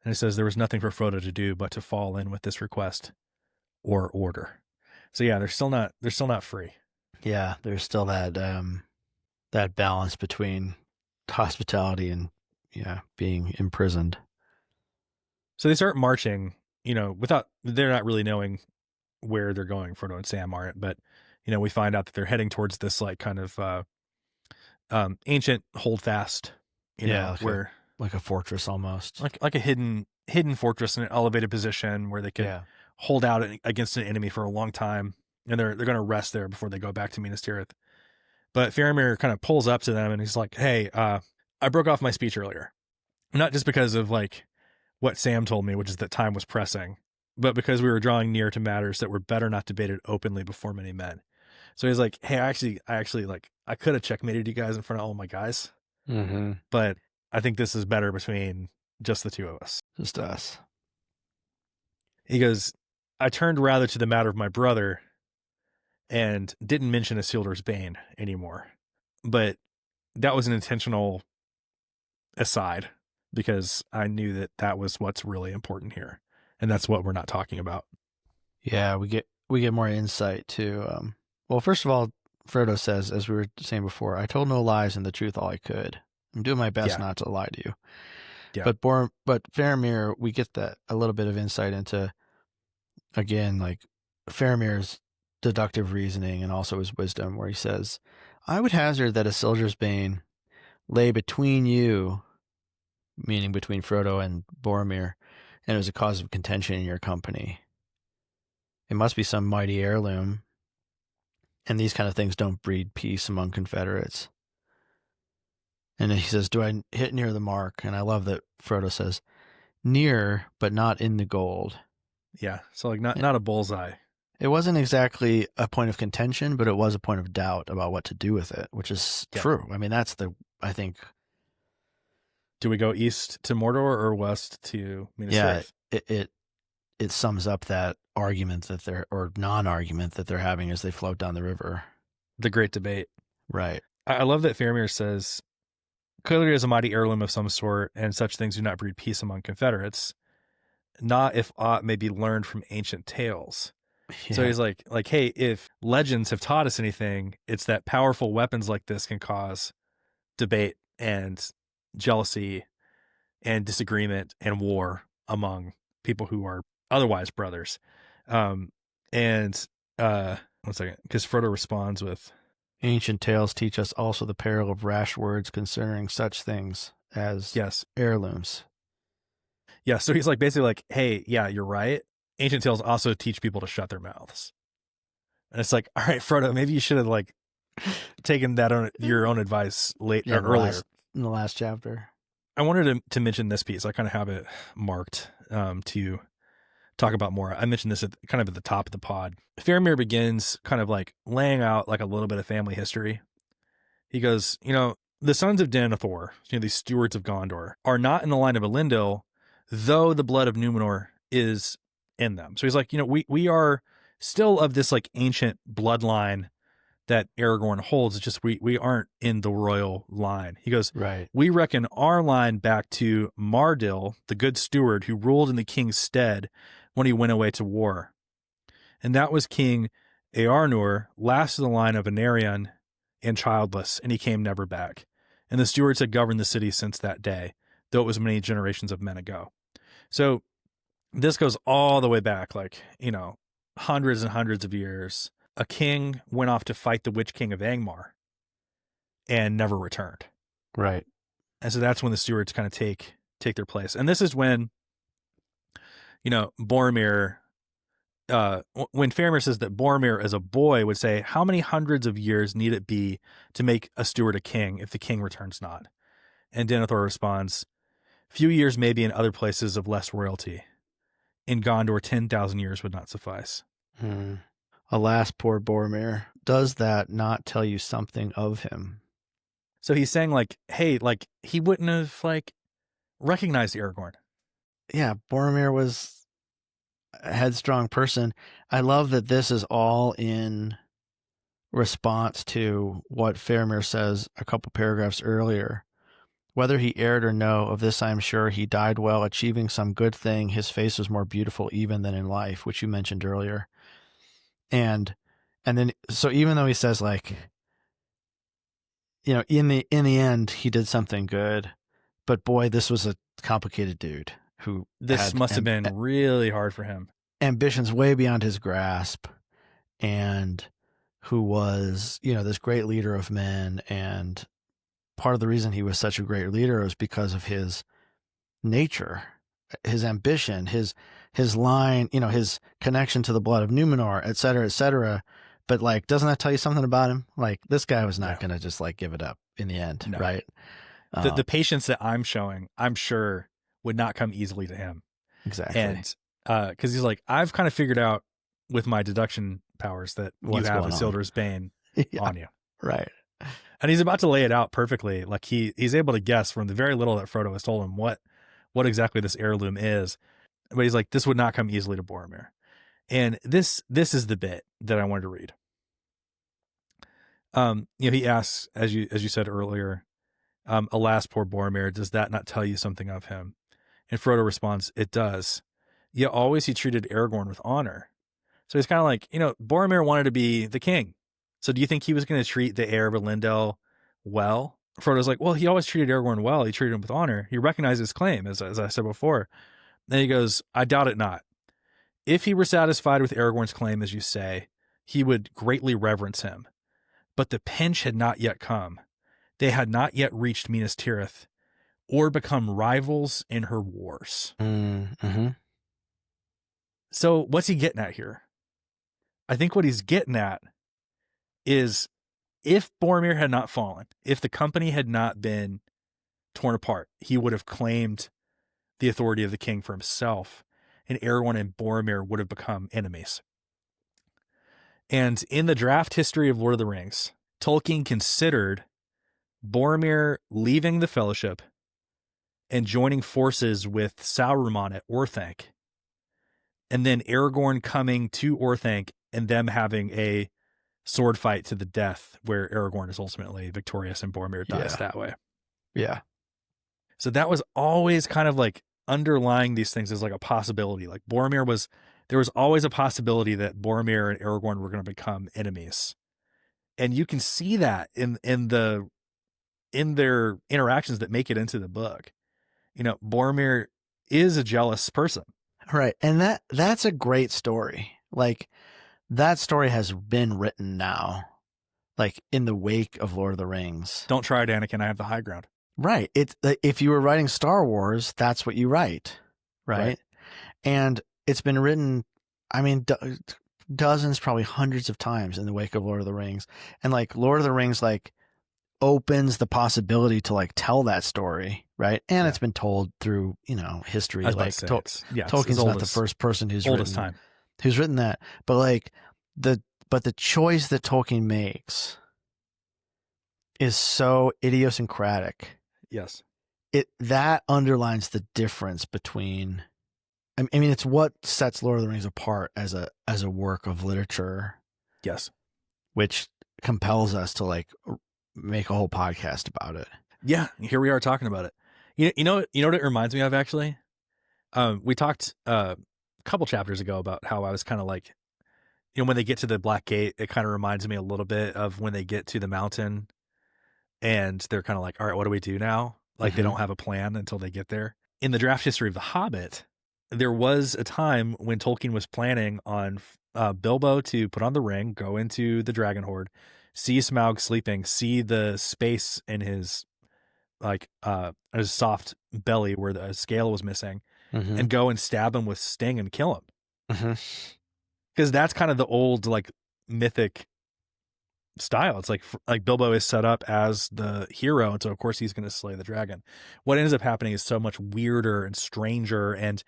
And it says there was nothing for Frodo to do but to fall in with this request or order. So yeah, they're still not free. Yeah, there's still that balance between hospitality and being imprisoned. So they start marching, without they're not really knowing where they're going. Frodo and Sam aren't, but we find out that they're heading towards this like kind of ancient holdfast, where like a fortress almost, like a hidden fortress in an elevated position where they could hold out against an enemy for a long time, and they're going to rest there before they go back to Minas Tirith. But Faramir kind of pulls up to them and he's like, "Hey, I broke off my speech earlier, not just because of like what Sam told me, which is that time was pressing, but because we were drawing near to matters that were better not debated openly before many men." So he's like, "Hey, I actually like I could have checkmated you guys in front of all my guys, but I think this is better between just the two of us, just us." He goes, "I turned rather to the matter of my brother, and didn't mention Isildur's Bane anymore, but that was an intentional aside because I knew that was what's really important here, and that's what we're not talking about." Yeah, we get more insight to. Well, first of all, Frodo says, as we were saying before, "I told no lies and the truth all I could. I'm doing my best not to lie to you." Yeah. But Faramir, we get that a little bit of insight into, again, like Faramir's deductive reasoning and also his wisdom, where he says, "I would hazard that Isildur's Bane lay between you," meaning between Frodo and Boromir, "and it was a cause of contention in your company. It must be some mighty heirloom, and these kind of things don't breed peace among Confederates." And then he says, "Do I hit near the mark?" And I love that Frodo says, "Near, but not in the gold." Yeah, so like not a bullseye. It wasn't exactly a point of contention, but it was a point of doubt about what to do with it, which is true. I mean, I think. Do we go east to Mordor or west to Minas Tirith? It sums up that argument or non-argument that they're having as they float down the river. The great debate. Right. I love that Faramir says, "Clearly there is a mighty heirloom of some sort, and such things do not breed peace among Confederates, not if aught may be learned from ancient tales." Yeah. So he's like, hey, if legends have taught us anything, it's that powerful weapons like this can cause debate and jealousy and disagreement and war among people who are otherwise brothers. One second, because Frodo responds with, "Ancient tales teach us also the peril of rash words concerning such things as heirlooms." Yeah, so he's like basically like, hey, yeah, you're right. Ancient tales also teach people to shut their mouths. And it's like, all right, Frodo, maybe you should have like taken that your own advice earlier in the last chapter. I wanted to mention this piece. I kind of have it marked to talk about more. I mentioned this at the top of the pod. Faramir begins kind of like laying out like a little bit of family history. He goes, the sons of Denethor, these stewards of Gondor, are not in the line of Elendil, though the blood of Númenor is in them. So he's like, we are still of this like ancient bloodline that Aragorn holds. It's just we aren't in the royal line. He goes, right. We reckon our line back to Mardil, the good steward who ruled in the king's stead when he went away to war. And that was King Earnur, last of the line of Anarion and childless, and he came never back. And the stewards had governed the city since that day, though it was many generations of men ago. So this goes all the way back, like, hundreds and hundreds of years. A king went off to fight the Witch King of Angmar and never returned. Right. And so that's when the stewards kind of take their place. And this is when, Boromir, when Faramir says that Boromir as a boy would say, how many hundreds of years need it be to make a steward a king if the king returns not? And Denethor responds, few years maybe in other places of less royalty. In Gondor, 10,000 years would not suffice. Alas, poor Boromir. Does that not tell you something of him? So he's saying like, hey, like he wouldn't have like recognized Aragorn. Yeah, Boromir was a headstrong person. I love that this is all in response to what Faramir says a couple paragraphs earlier, Whether he erred or no, of this I am sure, he died well, achieving some good thing. His face was more beautiful even than in life, which you mentioned earlier. And then, so even though he says, like, you know, in the end, he did something good, but boy, this was a complicated dude who This must have been really hard for him. Ambitions way beyond his grasp, and who was, you know, this great leader of men. And part of the reason he was such a great leader was because of his nature, his ambition, his line, you know, his connection to the blood of Numenor, et cetera, et cetera. But like, doesn't that tell you something about him? Like, this guy was not going to just like give it up in the end, right? The patience that I'm showing, I'm sure would not come easily to him. Exactly. And because he's like, I've kind of figured out with my deduction powers that you have Isildur's Bane on you. Right. And he's about to lay it out perfectly. Like he's able to guess from the very little that Frodo has told him what exactly this heirloom is. But he's like, this would not come easily to Boromir. And this is the bit that I wanted to read. You know, he asks, as you said earlier, alas, poor Boromir, does that not tell you something of him? And Frodo responds, it does. Yet always he treated Aragorn with honor. So he's kind of like, you know, Boromir wanted to be the king. So do you think he was going to treat the heir of Elendil well? Frodo's like, well, he always treated Aragorn well. He treated him with honor. He recognized his claim, as I said before. Then he goes, I doubt it not. If he were satisfied with Aragorn's claim, as you say, he would greatly reverence him. But the pinch had not yet come. They had not yet reached Minas Tirith or become rivals in her wars. Mm-hmm. So what's he getting at here? I think what he's getting at is if Boromir had not fallen, if the company had not been torn apart, he would have claimed the authority of the king for himself, and Aragorn and Boromir would have become enemies. And in the draft history of Lord of the Rings, Tolkien considered Boromir leaving the Fellowship and joining forces with Sauron at Orthanc, and then Aragorn coming to Orthanc and them having a sword fight to the death where Aragorn is ultimately victorious and Boromir dies that way. Yeah. So that was always kind of like underlying these things as like a possibility. Like there was always a possibility that Boromir and Aragorn were going to become enemies. And you can see that in their interactions that make it into the book. You know, Boromir is a jealous person. Right. And that's a great story. Like, that story has been written now, like in the wake of Lord of the Rings. Don't try it, Anakin. I have the high ground. Right. If you were writing Star Wars, that's what you write. Right. And it's been written, I mean, dozens, probably hundreds of times in the wake of Lord of the Rings. And like Lord of the Rings, like, opens the possibility to like tell that story. Right. And it's been told through, you know, history. Like Tolkien's not the first person who's written that. But like the choice that Tolkien makes is so idiosyncratic. Yes. That underlines the difference between, I mean, it's what sets Lord of the Rings apart as a work of literature. Yes. Which compels us to like make a whole podcast about it. Yeah. Here we are talking about it. You know what it reminds me of, actually? We talked a couple chapters ago about how I was kind of like, you know, when they get to the Black Gate, it kind of reminds me a little bit of when they get to the mountain and they're kind of like, all right, what do we do now? Like, they don't have a plan until they get there. In the draft history of The Hobbit, there was a time when Tolkien was planning on Bilbo to put on the ring, go into the Dragon Hoard, see Smaug sleeping, see the space in his his soft belly where the scale was missing, and go and stab him with sting and kill him. Because that's kind of the old like mythic style. It's like Bilbo is set up as the hero, and so of course he's going to slay the dragon. What ends up happening is so much weirder and stranger and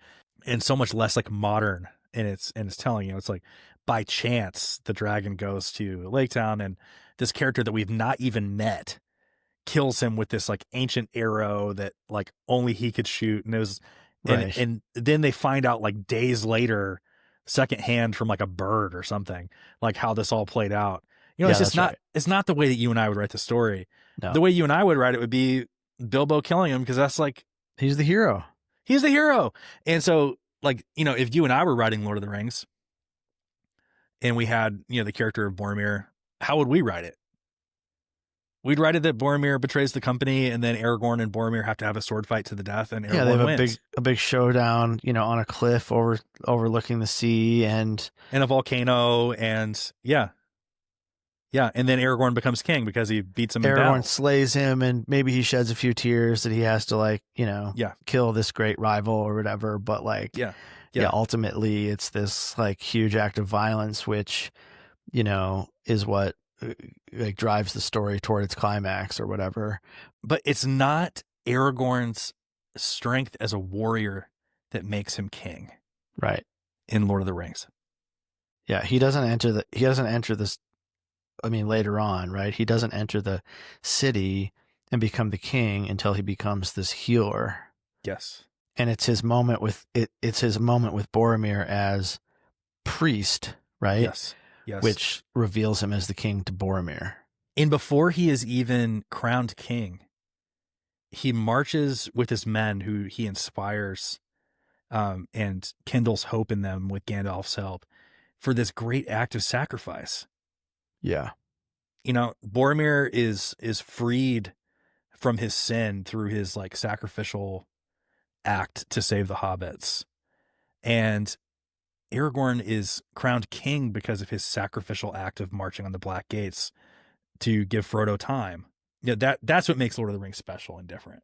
so much less like modern in its telling. You know, it's like by chance the dragon goes to Lake Town, and this character that we've not even met kills him with this like ancient arrow that like only he could shoot, and it was and then they find out like days later, secondhand from like a bird or something, like how this all played out. You know, it's just not it's not the way that you and I would write the story. No. The way you and I would write it would be Bilbo killing him, because that's like, He's the hero. he's the hero. And so, like, you know, if you and I were writing Lord of the Rings and we had, you know, the character of Boromir, how would we write it? We'd write it that Boromir betrays the company, and then Aragorn and Boromir have to have a sword fight to the death, and Yeah, they Aragorn have wins. a big showdown, you know, on a cliff overlooking the sea, and a volcano, and yeah, and then Aragorn becomes king because he beats him in battle. Aragorn slays him, and maybe he sheds a few tears that he has to, like, you know, kill this great rival or whatever. But like, ultimately it's this like huge act of violence, which, you know, is what like drives the story toward its climax or whatever. But it's not Aragorn's strength as a warrior that makes him king, right? In Lord of the Rings. Yeah, he doesn't enter this. I mean, later on, right? He doesn't enter the city and become the king until he becomes this healer. Yes. And it's his moment with it's his moment with Boromir as priest, right? Yes. Which reveals him as the king to Boromir. And before he is even crowned king, he marches with his men who he inspires and kindles hope in them with Gandalf's help for this great act of sacrifice. Yeah. You know, Boromir is freed from his sin through his like sacrificial act to save the hobbits. And Aragorn is crowned king because of his sacrificial act of marching on the Black Gates to give Frodo time. Yeah, that's what makes Lord of the Rings special and different.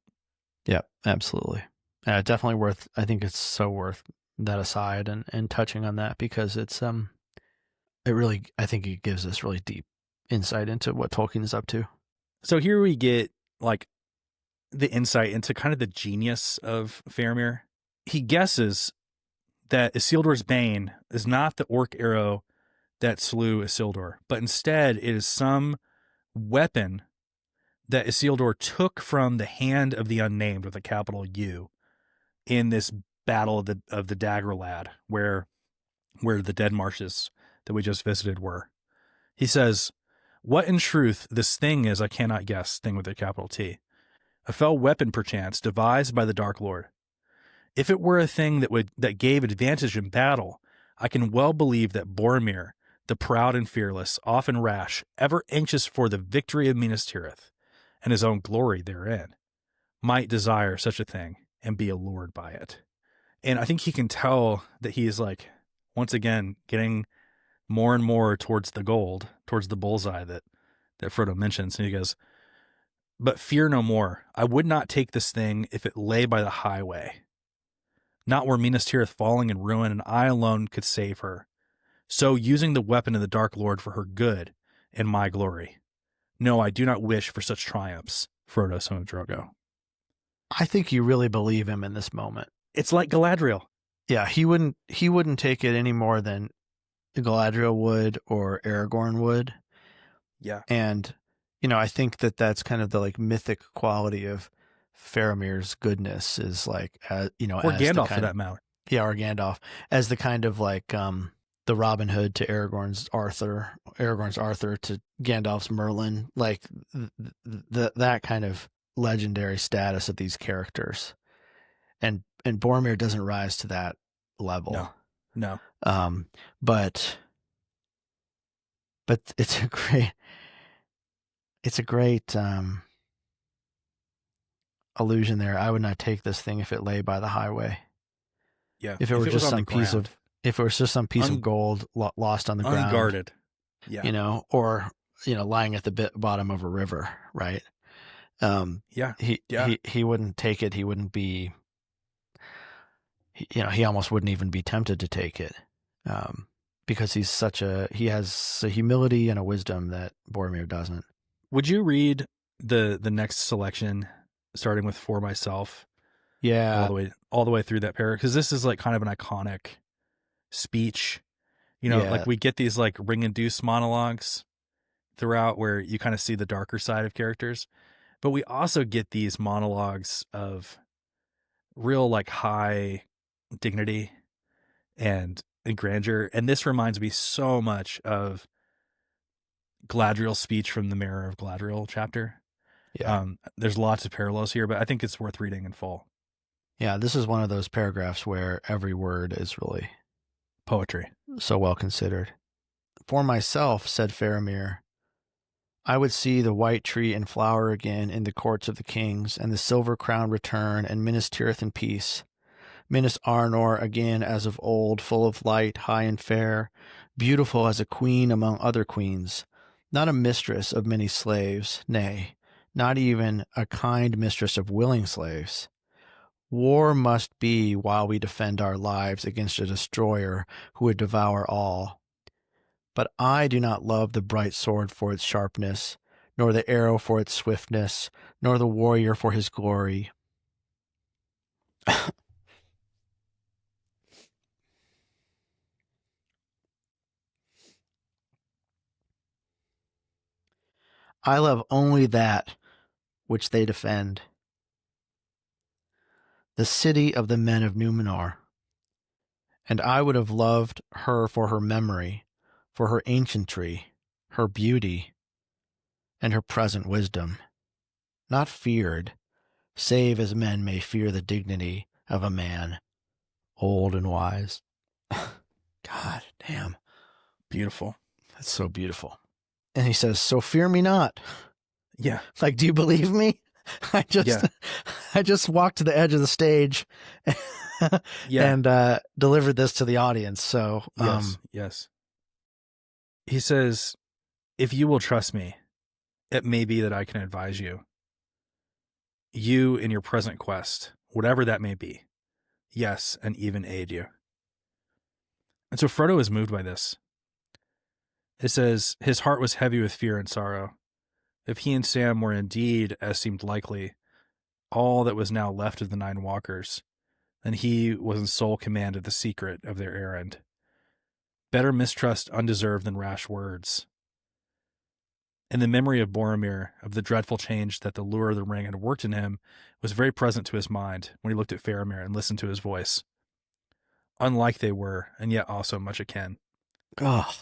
Yeah, absolutely. Definitely worth, I think it's so worth that aside and touching on that, because it's it really, I think it gives us really deep insight into what Tolkien is up to. So here we get like the insight into kind of the genius of Faramir. He guesses that Isildur's bane is not the orc arrow that slew Isildur, but instead it is some weapon that Isildur took from the hand of the unnamed with a capital U in this battle of the Dagger Lad, where the dead marshes that we just visited were. He says, "What in truth this thing is I cannot guess," thing with a capital T. "A fell weapon perchance, devised by the Dark Lord. If it were a thing that gave advantage in battle, I can well believe that Boromir, the proud and fearless, often rash, ever anxious for the victory of Minas Tirith, and his own glory therein, might desire such a thing and be allured by it." And I think he can tell that he is like, once again, getting more and more towards the gold, towards the bullseye that Frodo mentions. And he goes, "But fear no more. I would not take this thing if it lay by the highway. Not were Minas Tirith falling in ruin, and I alone could save her. So using the weapon of the Dark Lord for her good and my glory. No, I do not wish for such triumphs, Frodo, son of Drogo." I think you really believe him in this moment. It's like Galadriel. Yeah, he wouldn't take it any more than Galadriel would or Aragorn would. Yeah. And, you know, I think that's kind of the like mythic quality of Faramir's goodness is like, you know, or as Gandalf for that matter. Yeah, or Gandalf as the kind of like the Robin Hood to Aragorn's Arthur to Gandalf's Merlin, like that kind of legendary status of these characters. And Boromir doesn't rise to that level. No. But it's a great allusion there. I would not take this thing if it lay by the highway. Yeah. If it were just some piece of gold lost on the ground, unguarded. Yeah. You know, or, you know, lying at the bottom of a river, right? He wouldn't take it. He wouldn't be, you know, he almost wouldn't even be tempted to take it. Because he has a humility and a wisdom that Boromir doesn't. Would you read the next selection, starting with "For Myself"? Yeah, all the way through that paragraph, because this is like kind of an iconic speech. You know, like we get these like ring-induced monologues throughout where you kind of see the darker side of characters, but we also get these monologues of real like high dignity and grandeur. And this reminds me so much of Galadriel's speech from the Mirror of Galadriel chapter, Yeah. There's lots of parallels here, but I think it's worth reading in full. Yeah, this is one of those paragraphs where every word is really Poetry. so well considered. For myself, said Faramir, I would see the white tree in flower again in the courts of the kings, and the silver crown return, and Minas Tirith in peace. Minas Arnor again as of old, full of light, high and fair, beautiful as a queen among other queens, not a mistress of many slaves, nay, not even a kind mistress of willing slaves. War must be while we defend our lives against a destroyer who would devour all. But I do not love the bright sword for its sharpness, nor the arrow for its swiftness, nor the warrior for his glory. I love only that which they defend, the city of the men of Numenor. And I would have loved her for her memory, for her ancientry, her beauty, and her present wisdom, not feared, save as men may fear the dignity of a man, old and wise. God damn. Beautiful. That's so beautiful. And he says, so fear me not. Yeah. Like, do you believe me? I just walked to the edge of the stage and delivered this to the audience. So, yes. He says, if you will trust me, it may be that I can advise you. You in your present quest, whatever that may be. Yes, and even aid you. And so Frodo is moved by this. It says, his heart was heavy with fear and sorrow. If he and Sam were indeed, as seemed likely, all that was now left of the Nine Walkers, then he was in sole command of the secret of their errand. Better mistrust undeserved than rash words. In the memory of Boromir, of the dreadful change that the lure of the ring had worked in him, was very present to his mind when he looked at Faramir and listened to his voice. Unlike they were, and yet also much akin. Oh.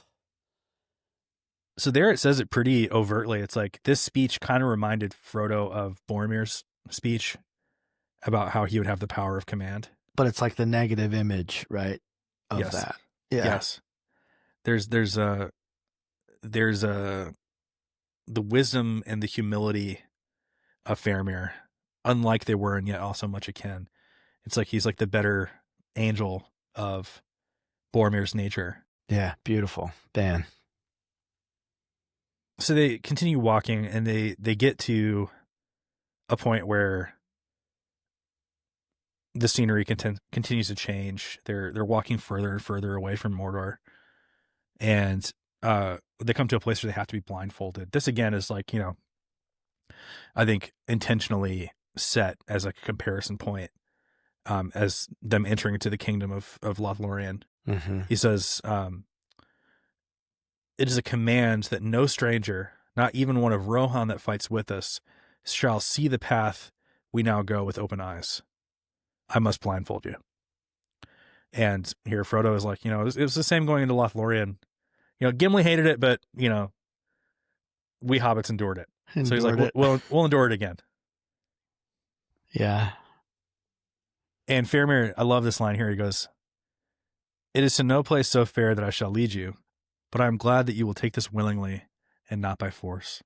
So there it says it pretty overtly. It's like this speech kind of reminded Frodo of Boromir's speech about how he would have the power of command. But it's like the negative image, right? Of that. Yeah. Yes. There's the wisdom and the humility of Faramir, unlike they were and yet also much akin. It's like he's like the better angel of Boromir's nature. Yeah, beautiful. Dan. So they continue walking and they get to a point where the scenery continues to change. They're walking further and further away from Mordor. And they come to a place where they have to be blindfolded. This again is like, I think intentionally set as like a comparison point as them entering into the kingdom of Lothlorien. Mm-hmm. He says, it is a command that no stranger, not even one of Rohan that fights with us, shall see the path we now go with open eyes. I must blindfold you. And here Frodo is like, it was the same going into Lothlorien. Gimli hated it, but, we hobbits endured it. So he's like, we'll endure it again. Yeah. And Faramir, I love this line here. He goes, it is to no place so fair that I shall lead you, but I am glad that you will take this willingly and not by force.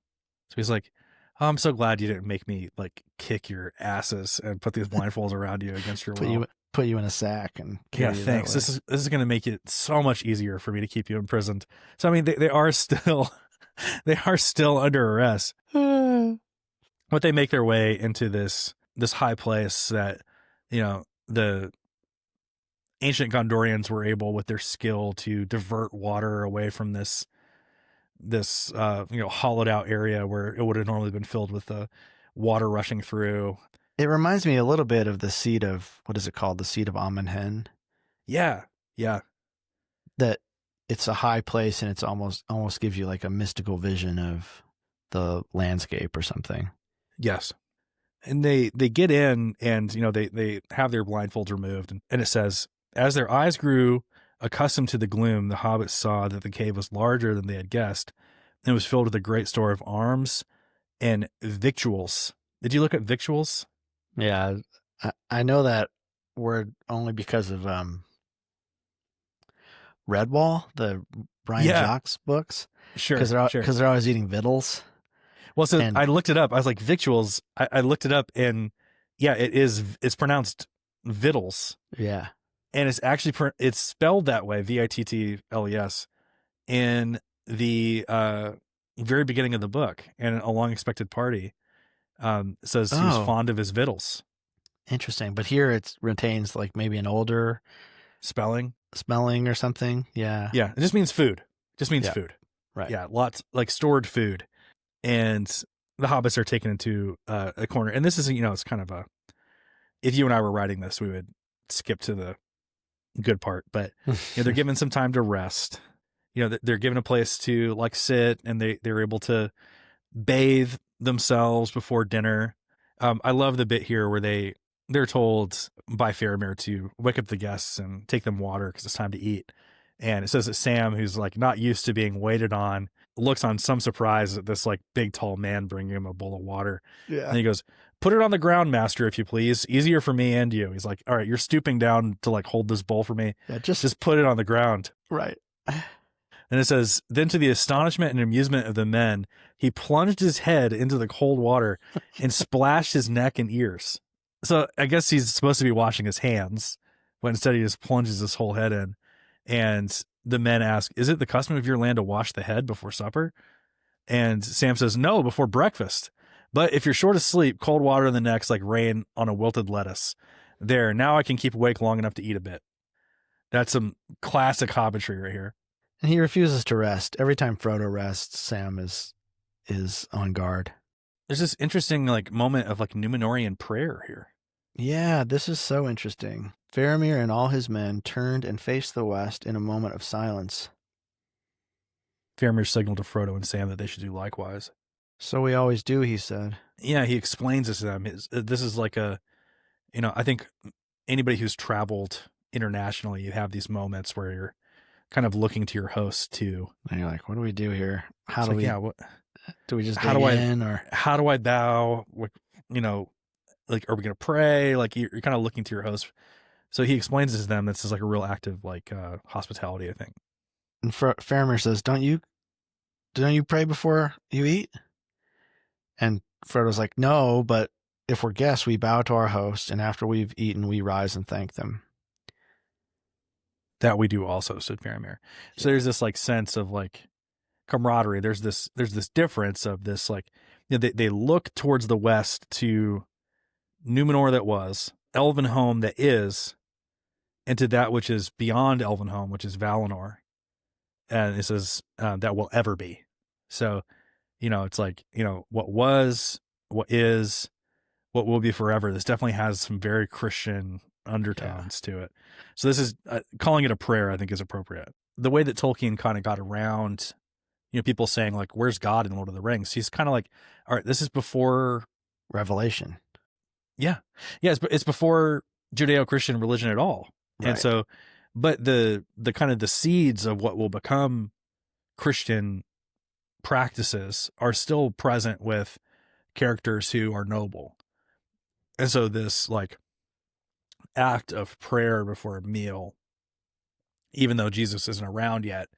So he's like, oh, I'm so glad you didn't make me like kick your asses and put these blindfolds around you against your will. Put you in a sack and carry you thanks. This is going to make it so much easier for me to keep you imprisoned. So I mean, they are still under arrest, but they make their way into this high place that the ancient Gondorians were able, with their skill, to divert water away from this hollowed out area where it would have normally been filled with water rushing through. It reminds me a little bit of the seat of, what is it called? The seat of Amun-Hen. Yeah. That it's a high place and it's almost gives you like a mystical vision of the landscape or something. Yes. And they get in and, they have their blindfolds removed. And it says, as their eyes grew accustomed to the gloom, the hobbits saw that the cave was larger than they had guessed and was filled with a great store of arms and victuals. Did you look at victuals? Yeah, I know that word only because of Redwall, the Brian Yeah, Jacques books, because sure, sure. they're always eating victuals. Well, so And I looked it up. I was like, victuals. I looked it up, and yeah, it's pronounced vittles, yeah. and it's actually it's spelled that way, Vittles, in the very beginning of the book. And A Long Expected Party says he was Oh, fond of his vittles. interesting. But here it retains like maybe an older Spelling. smelling or something. Yeah. Yeah, it just means food. It just means Yeah. food. Right. Yeah, lots like stored food. And the hobbits are taken into a corner. And this is, it's kind of if you and I were writing this, we would skip to the good part. But they're given some time to rest. They're given a place to like sit, and they're able to bathe themselves before dinner. I love the bit here where they're told by Faramir to wake up the guests and take them water because it's time to eat. And it says that Sam, who's like not used to being waited on, looks on some surprise at this like big tall man bringing him a bowl of water. Yeah. And he goes, "Put it on the ground, master, if you please. Easier for me and you." He's like, "All right, you're stooping down to like hold this bowl for me. Yeah. Just put it on the ground." right. And it says, "Then to the astonishment and amusement of the men, he plunged his head into the cold water and splashed his neck and ears." So I guess he's supposed to be washing his hands, but instead he just plunges his whole head in. And the men ask, "Is it the custom of your land to wash the head before supper?" And Sam says, "No, before breakfast. But if you're short of sleep, cold water in the neck's like rain on a wilted lettuce. There, now I can keep awake long enough to eat a bit." That's some classic hobbitry right here. And he refuses to rest. Every time Frodo rests, Sam is on guard. There's this interesting like moment of like Numenorian prayer here. Yeah, this is so interesting. Faramir and all his men turned and faced the west in a moment of silence. Faramir signaled to Frodo and Sam that they should do likewise. "So we always do," he said. Yeah, he explains this to them. This is like I think anybody who's traveled internationally, you have these moments where you're kind of looking to your host to. And you're like, "What do we do here? How do we just how dig do I in, or how do I bow? Like, are we going to pray? Like, you're kind of looking to your host. So he explains this to them. This is like a real act of like hospitality, I think. And Faramir says, don't you pray before you eat?" And Frodo's like, "No, but if we're guests, we bow to our host, and after we've eaten, we rise and thank them." "That we do also," said Faramir. So there's this like sense of like camaraderie. There's this difference of this like, they look towards the west to Numenor that was, Elvenhome that is, and to that which is beyond Elvenhome, which is Valinor. And it says that will ever be. So, it's like, what was, what is, what will be forever. This definitely has some very Christian undertones to it. So this is calling it a prayer, I think, is appropriate. The way that Tolkien kind of got around, people saying like, "Where's God in Lord of the Rings?" He's kind of like, all right, this is before Revelation. Yeah. It's before Judeo-Christian religion at all. Right. And so, but the kind of the seeds of what will become Christian practices are still present with characters who are noble. And so this like act of prayer before a meal, even though Jesus isn't around yet,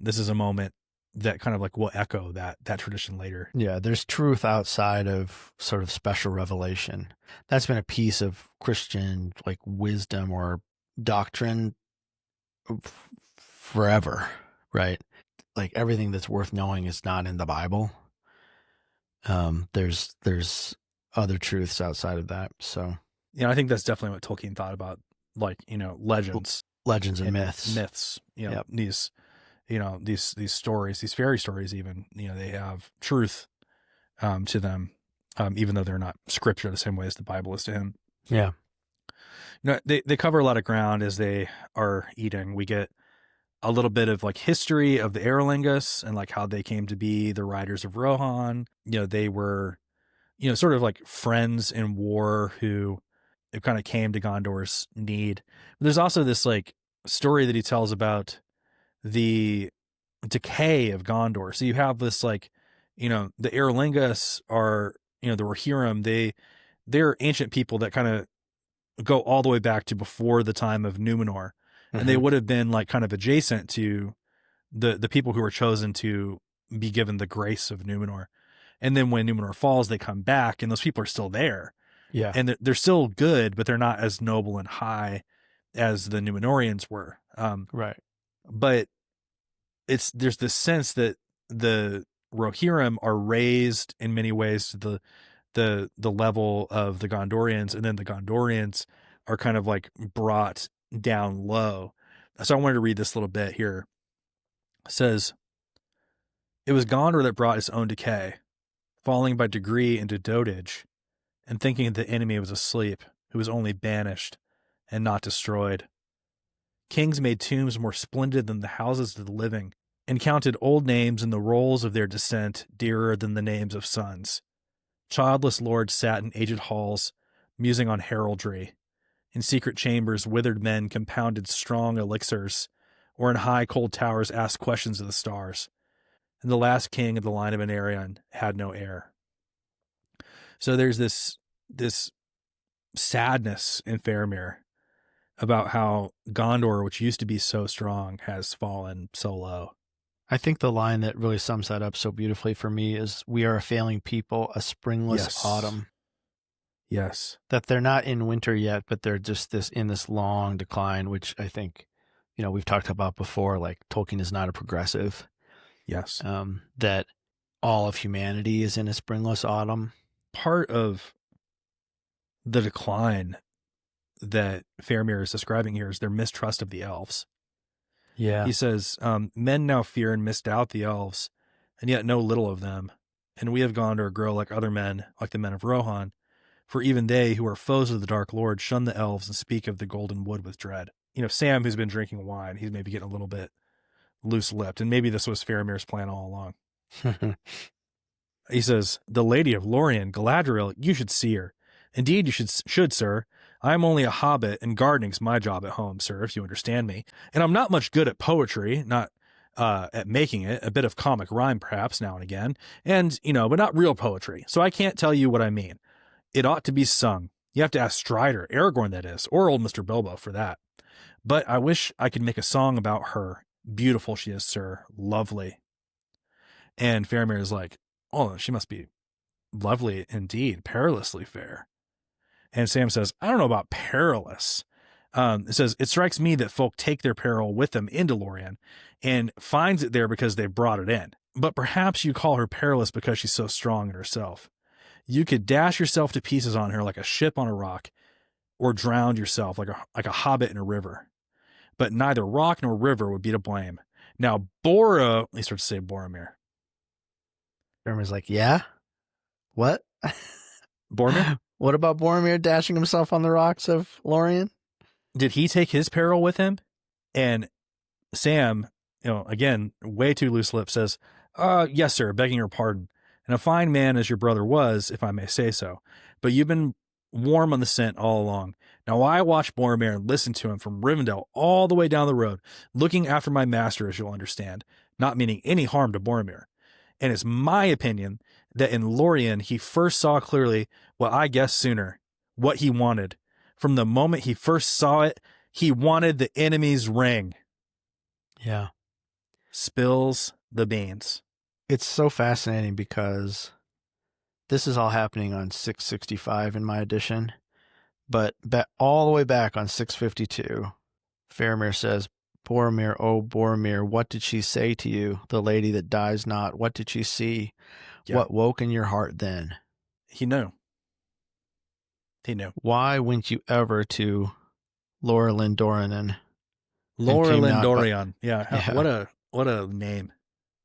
this is a moment that kind of like will echo that tradition later. Yeah, there's truth outside of sort of special revelation. That's been a piece of Christian like wisdom or doctrine forever, right? Like everything that's worth knowing is not in the Bible. There's other truths outside of that. So I think that's definitely what Tolkien thought about, like, legends and myths. Yep. These stories, these fairy stories, even, they have truth to them, even though they're not scripture the same way as the Bible is to him. Yeah. They cover a lot of ground as they are eating. We get a little bit of like history of the Aerlingus and like how they came to be the riders of Rohan. They were, sort of like friends in war who kind of came to Gondor's need. But there's also this like story that he tells about the decay of Gondor. So you have this like, The Aerlingus are, the Rohirrim, they're ancient people that kind of go all the way back to before the time of Numenor. And they would have been like kind of adjacent to the people who were chosen to be given the grace of Numenor. And then when Numenor falls, they come back and those people are still there. Yeah. And they're still good, but they're not as noble and high as the Numenorians were. Right. But there's this sense that the Rohirrim are raised in many ways to the level of the Gondorians, and then the Gondorians are kind of like brought down low. So I wanted to read this little bit here. It says, "It was Gondor that brought its own decay, falling by degree into dotage, and thinking the enemy was asleep, who was only banished and not destroyed. Kings made tombs more splendid than the houses of the living, and counted old names in the rolls of their descent dearer than the names of sons. Childless lords sat in aged halls, musing on heraldry. In secret chambers, withered men compounded strong elixirs, or in high cold towers asked questions of the stars. And the last king of the line of Anarion had no heir." So there's this sadness in Faramir about how Gondor, which used to be so strong, has fallen so low. I think the line that really sums that up so beautifully for me is, "We are a failing people, a springless Yes. autumn." Yes. That they're not in winter yet, but they're just in this long decline, which I think, we've talked about before, like Tolkien is not a progressive. Yes. That all of humanity is in a springless autumn. Part of the decline that Faramir is describing here is their mistrust of the elves. Yeah. He says, "Men now fear and misdoubt the elves, and yet know little of them. And we of Gondor grow like other men, like the men of Rohan. For even they, who are foes of the Dark Lord, shun the elves and speak of the Golden Wood with dread." Sam, who's been drinking wine, he's maybe getting a little bit loose-lipped, and maybe this was Faramir's plan all along. He says, "The Lady of Lorien, Galadriel, you should see her. Indeed, you should, sir. I am only a hobbit, and gardening's my job at home, sir, if you understand me. And I'm not much good at poetry, not at making it, a bit of comic rhyme perhaps now and again, and, but not real poetry, so I can't tell you what I mean. It ought to be sung. You have to ask Strider, Aragorn that is, or old Mr. Bilbo for that. But I wish I could make a song about her. Beautiful she is, sir. Lovely." And Faramir is like, "Oh, she must be lovely indeed, perilously fair." And Sam says, "I don't know about perilous." It says, "It strikes me that folk take their peril with them into Lorien and finds it there because they brought it in. But perhaps you call her perilous because she's so strong in herself. You could dash yourself to pieces on her like a ship on a rock, or drown yourself like a hobbit in a river. But neither rock nor river would be to blame. Now, he starts to say Boromir. Faramir's like, "Yeah? What?" Boromir? What about Boromir dashing himself on the rocks of Lorien? Did he take his peril with him? And Sam, again, way too loose-lipped, says, "Yes, sir, begging your pardon. And a fine man as your brother was, if I may say so. But you've been warm on the scent all along. Now I watched Boromir and listened to him from Rivendell all the way down the road, looking after my master, as you'll understand, not meaning any harm to Boromir. And it's my opinion that in Lorien he first saw clearly what I guessed sooner, what he wanted. From the moment he first saw it, he wanted the enemy's ring." Yeah. Spills the beans. It's so fascinating because this is all happening on 665 in my edition, but all the way back on 652, Faramir says, "Boromir, oh Boromir, what did she say to you, the lady that dies not? What did she see? Yeah. What woke in your heart then?" He knew. "Why went you ever to Lorelin Dorinan?" Lorelin Dorian. Yeah. What a name.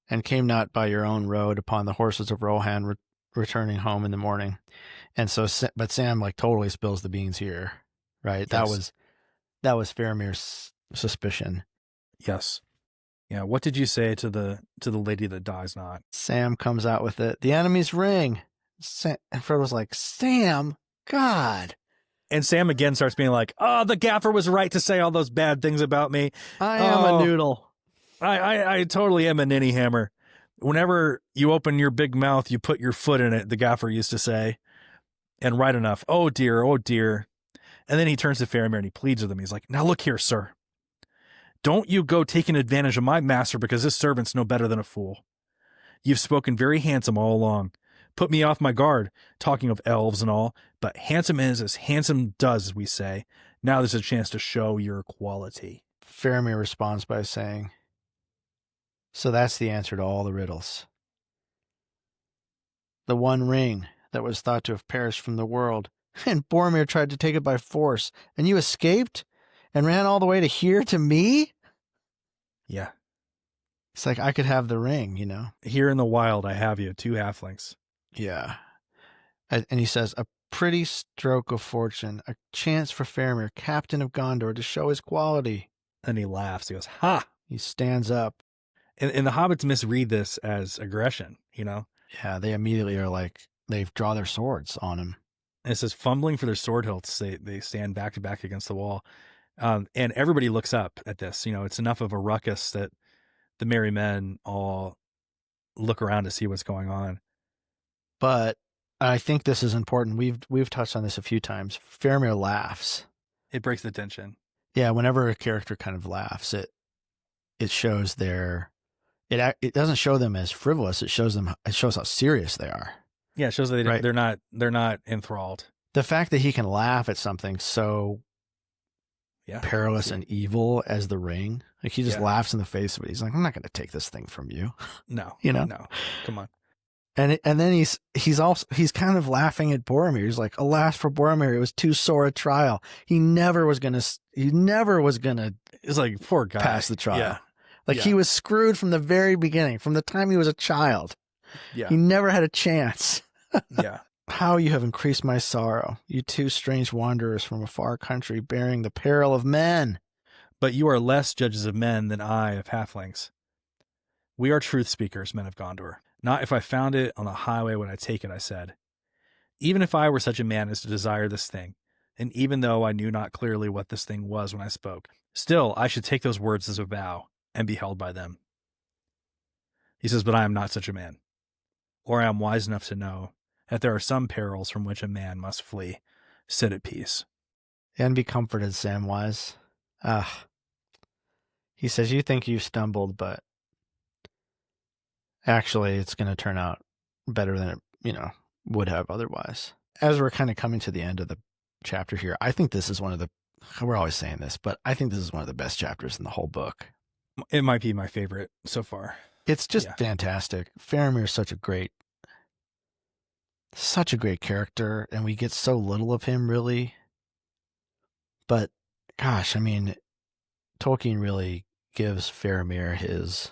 "And came not by your own road upon the horses of Rohan returning home in the morning." And so, but Sam totally spills the beans here, right? Yes. That was Faramir's suspicion. Yes. Yeah. What did you say to the lady that dies not? Sam comes out with it. "The enemy's ring." And Frodo's like, "Sam, God." And Sam again starts being like, "Oh, the gaffer was right to say all those bad things about me. I am a noodle. I totally am a ninny hammer. whenever you open your big mouth, you put your foot in it, the gaffer used to say. And right enough. Oh, dear. Oh, dear. And then he turns to Faramir and he pleads with him. He's like, now look here, sir. Don't you go taking advantage of my master because this servant's no better than a fool. You've spoken very handsome all along. Put me off my guard, talking of elves and all, but handsome is as handsome does, as we say. Now there's a chance to show your quality. Faramir responds by saying, so that's the answer to all the riddles. The one ring that was thought to have perished from the world, and Boromir tried to take it by force, and you escaped and ran all the way to here to me? Yeah. It's like I could have the ring, you know? Here in the wild, I have you, 2 halflings. Yeah. And he says, a pretty stroke of fortune, a chance for Faramir, captain of Gondor, to show his quality. And he laughs. He goes, ha! He stands up. And the hobbits misread this as aggression, you know? Yeah, they immediately are like, they draw their swords on him. And it says, fumbling for their sword hilts, they stand back to back against the wall. And everybody looks up at this. You know, it's enough of a ruckus that the merry men all look around to see what's going on. But I think this is important. We've touched on this a few times. Faramir laughs. It breaks the tension. Yeah, whenever a character kind of laughs, it shows it doesn't show them as frivolous. It shows how serious they are. Yeah, it shows that Right. they're not enthralled. The fact that he can laugh at something so perilous and evil as the ring, like he just laughs in the face of it. He's like, I'm not going to take this thing from you. No, you know, no, come on. And then he's kind of laughing at Boromir. He's like, alas for Boromir, it was too sore a trial. He never was gonna. It's like, poor guy, pass the trial. Yeah. Like he was screwed from the very beginning, from the time he was a child. Yeah, he never had a chance. Yeah. How you have increased my sorrow, you 2 strange wanderers from a far country, bearing the peril of men. But you are less judges of men than I of halflings. We are truth speakers, men of Gondor. Not if I found it on the highway would I take it, I said. Even if I were such a man as to desire this thing, and even though I knew not clearly what this thing was when I spoke, still I should take those words as a vow and be held by them. He says, but I am not such a man, or I am wise enough to know that there are some perils from which a man must flee. Sit at peace. And be comforted, Samwise. He says, you think you've stumbled, but actually it's going to turn out better than it, would have otherwise. As we're kind of coming to the end of the chapter here, I think this is we're always saying this, but I think this is one of the best chapters in the whole book. It might be my favorite so far. It's just fantastic. Faramir is such a great character, and we get so little of him, really. But, gosh, I mean, Tolkien really gives Faramir his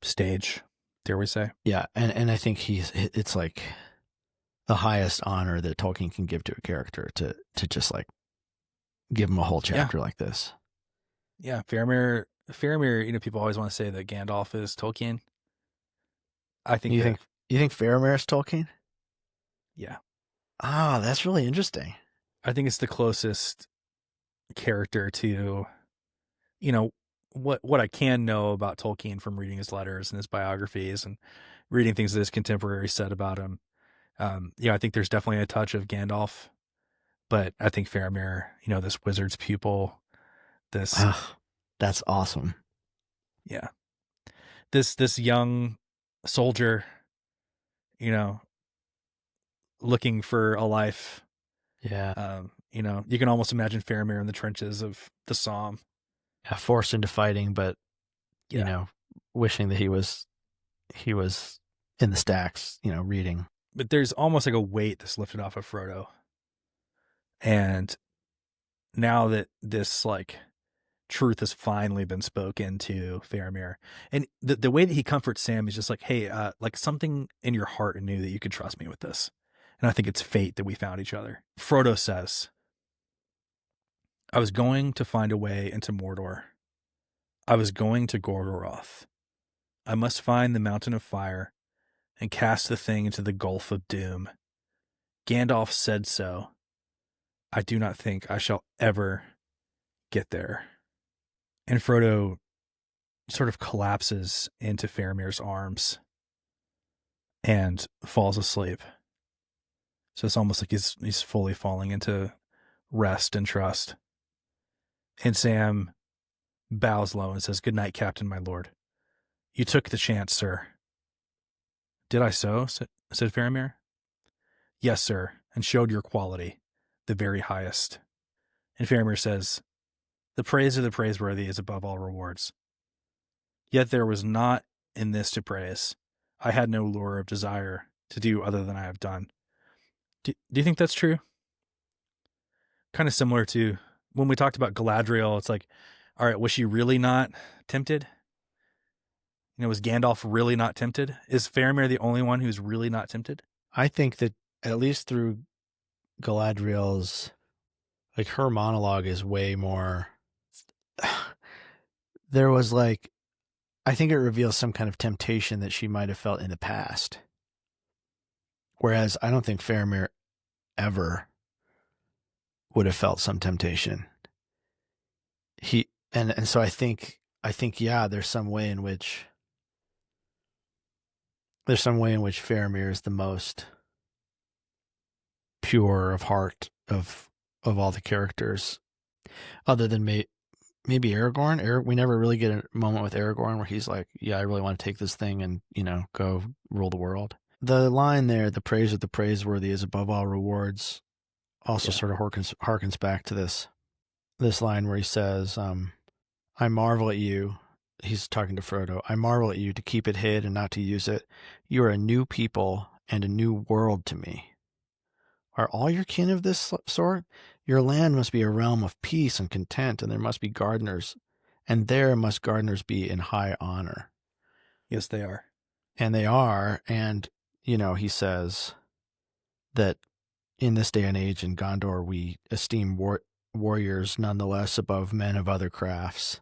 stage, dare we say. Yeah, and I think it's like the highest honor that Tolkien can give to a character to just like give him a whole chapter like this. Yeah, Faramir, people always want to say that Gandalf is Tolkien. I think you think Faramir is Tolkien? Yeah. Ah, that's really interesting. I think it's the closest character to, what I can know about Tolkien from reading his letters and his biographies and reading things that his contemporaries said about him. I think there's definitely a touch of Gandalf, but I think Faramir, this wizard's pupil, that's awesome. Yeah. This young soldier, looking for a life. Yeah. You can almost imagine Faramir in the trenches of the Somme. Yeah, forced into fighting, but wishing that he was in the stacks, reading. But there's almost like a weight that's lifted off of Frodo. And now that this like truth has finally been spoken to Faramir, and the way that he comforts Sam is just like, hey, like something in your heart knew that you could trust me with this. And I think it's fate that we found each other. Frodo says, I was going to find a way into Mordor. I was going to Gordoroth. I must find the Mountain of Fire and cast the thing into the Gulf of Doom. Gandalf said so. I do not think I shall ever get there. And Frodo sort of collapses into Faramir's arms and falls asleep. So it's almost like he's fully falling into rest and trust. And Sam bows low and says, "Good night, Captain, my lord. You took the chance, sir." "Did I so?" said Faramir. "Yes, sir, and showed your quality, the very highest." And Faramir says, "The praise of the praiseworthy is above all rewards. Yet there was not in this to praise. I had no lure of desire to do other than I have done." Do you think that's true? Kind of similar to when we talked about Galadriel. It's like, all right, was she really not tempted? Was Gandalf really not tempted? Is Faramir the only one who's really not tempted? I think that at least through Galadriel's, like, her monologue is way more. There was like, I think it reveals some kind of temptation that she might have felt in the past. Whereas I don't think Faramir ever would have felt some temptation. So I think yeah, there's some way in which Faramir is the most pure of heart of all the characters, other than maybe Aragorn. We never really get a moment with Aragorn where he's like, yeah, I really want to take this thing and, go rule the world. The line there, "the praise of the praiseworthy is above all rewards," also sort of harkens back to this line where he says, "I marvel at you." He's talking to Frodo. "I marvel at you to keep it hid and not to use it. You are a new people and a new world to me. Are all your kin of this sort? Your land must be a realm of peace and content, and there must be gardeners, and there must gardeners be in high honor." Yes, they are. And they are. And, he says that in this day and age in Gondor, we esteem warriors nonetheless above men of other crafts.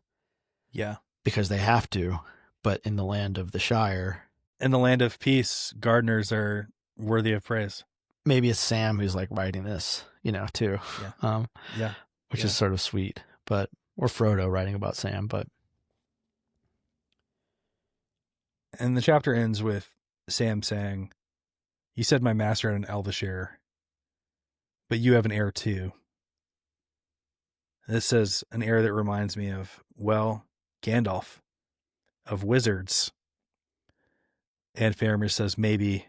Yeah. Because they have to. But in the land of the Shire, in the land of peace, gardeners are worthy of praise. Maybe it's Sam who's like writing this, too. Yeah. Which is sort of sweet. Or Frodo writing about Sam, And the chapter ends with Sam saying, "You said my master had an elvish heir, but you have an heir too." This says an heir that reminds me of, Gandalf, of wizards. And Faramir says, maybe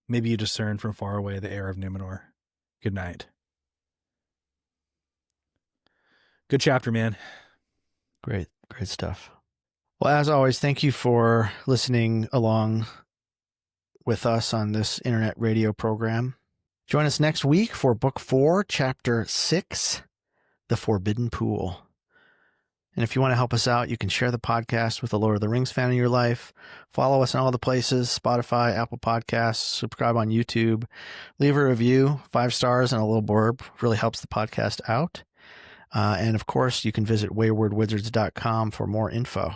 you discern from far away the heir of Numenor. Good night. Good chapter, man. Great stuff. Well, as always, thank you for listening along with us on this internet radio program. Join us next week for Book 4, Chapter 6, The Forbidden Pool. And if you want to help us out, you can share the podcast with a Lord of the Rings fan in your life. Follow us in all the places, Spotify, Apple Podcasts, subscribe on YouTube, leave a review, 5 stars and a little blurb. Really helps the podcast out. And of course, you can visit waywardwizards.com for more info.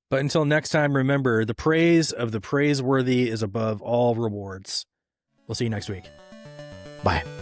But until next time, remember, the praise of the praiseworthy is above all rewards. We'll see you next week. Bye.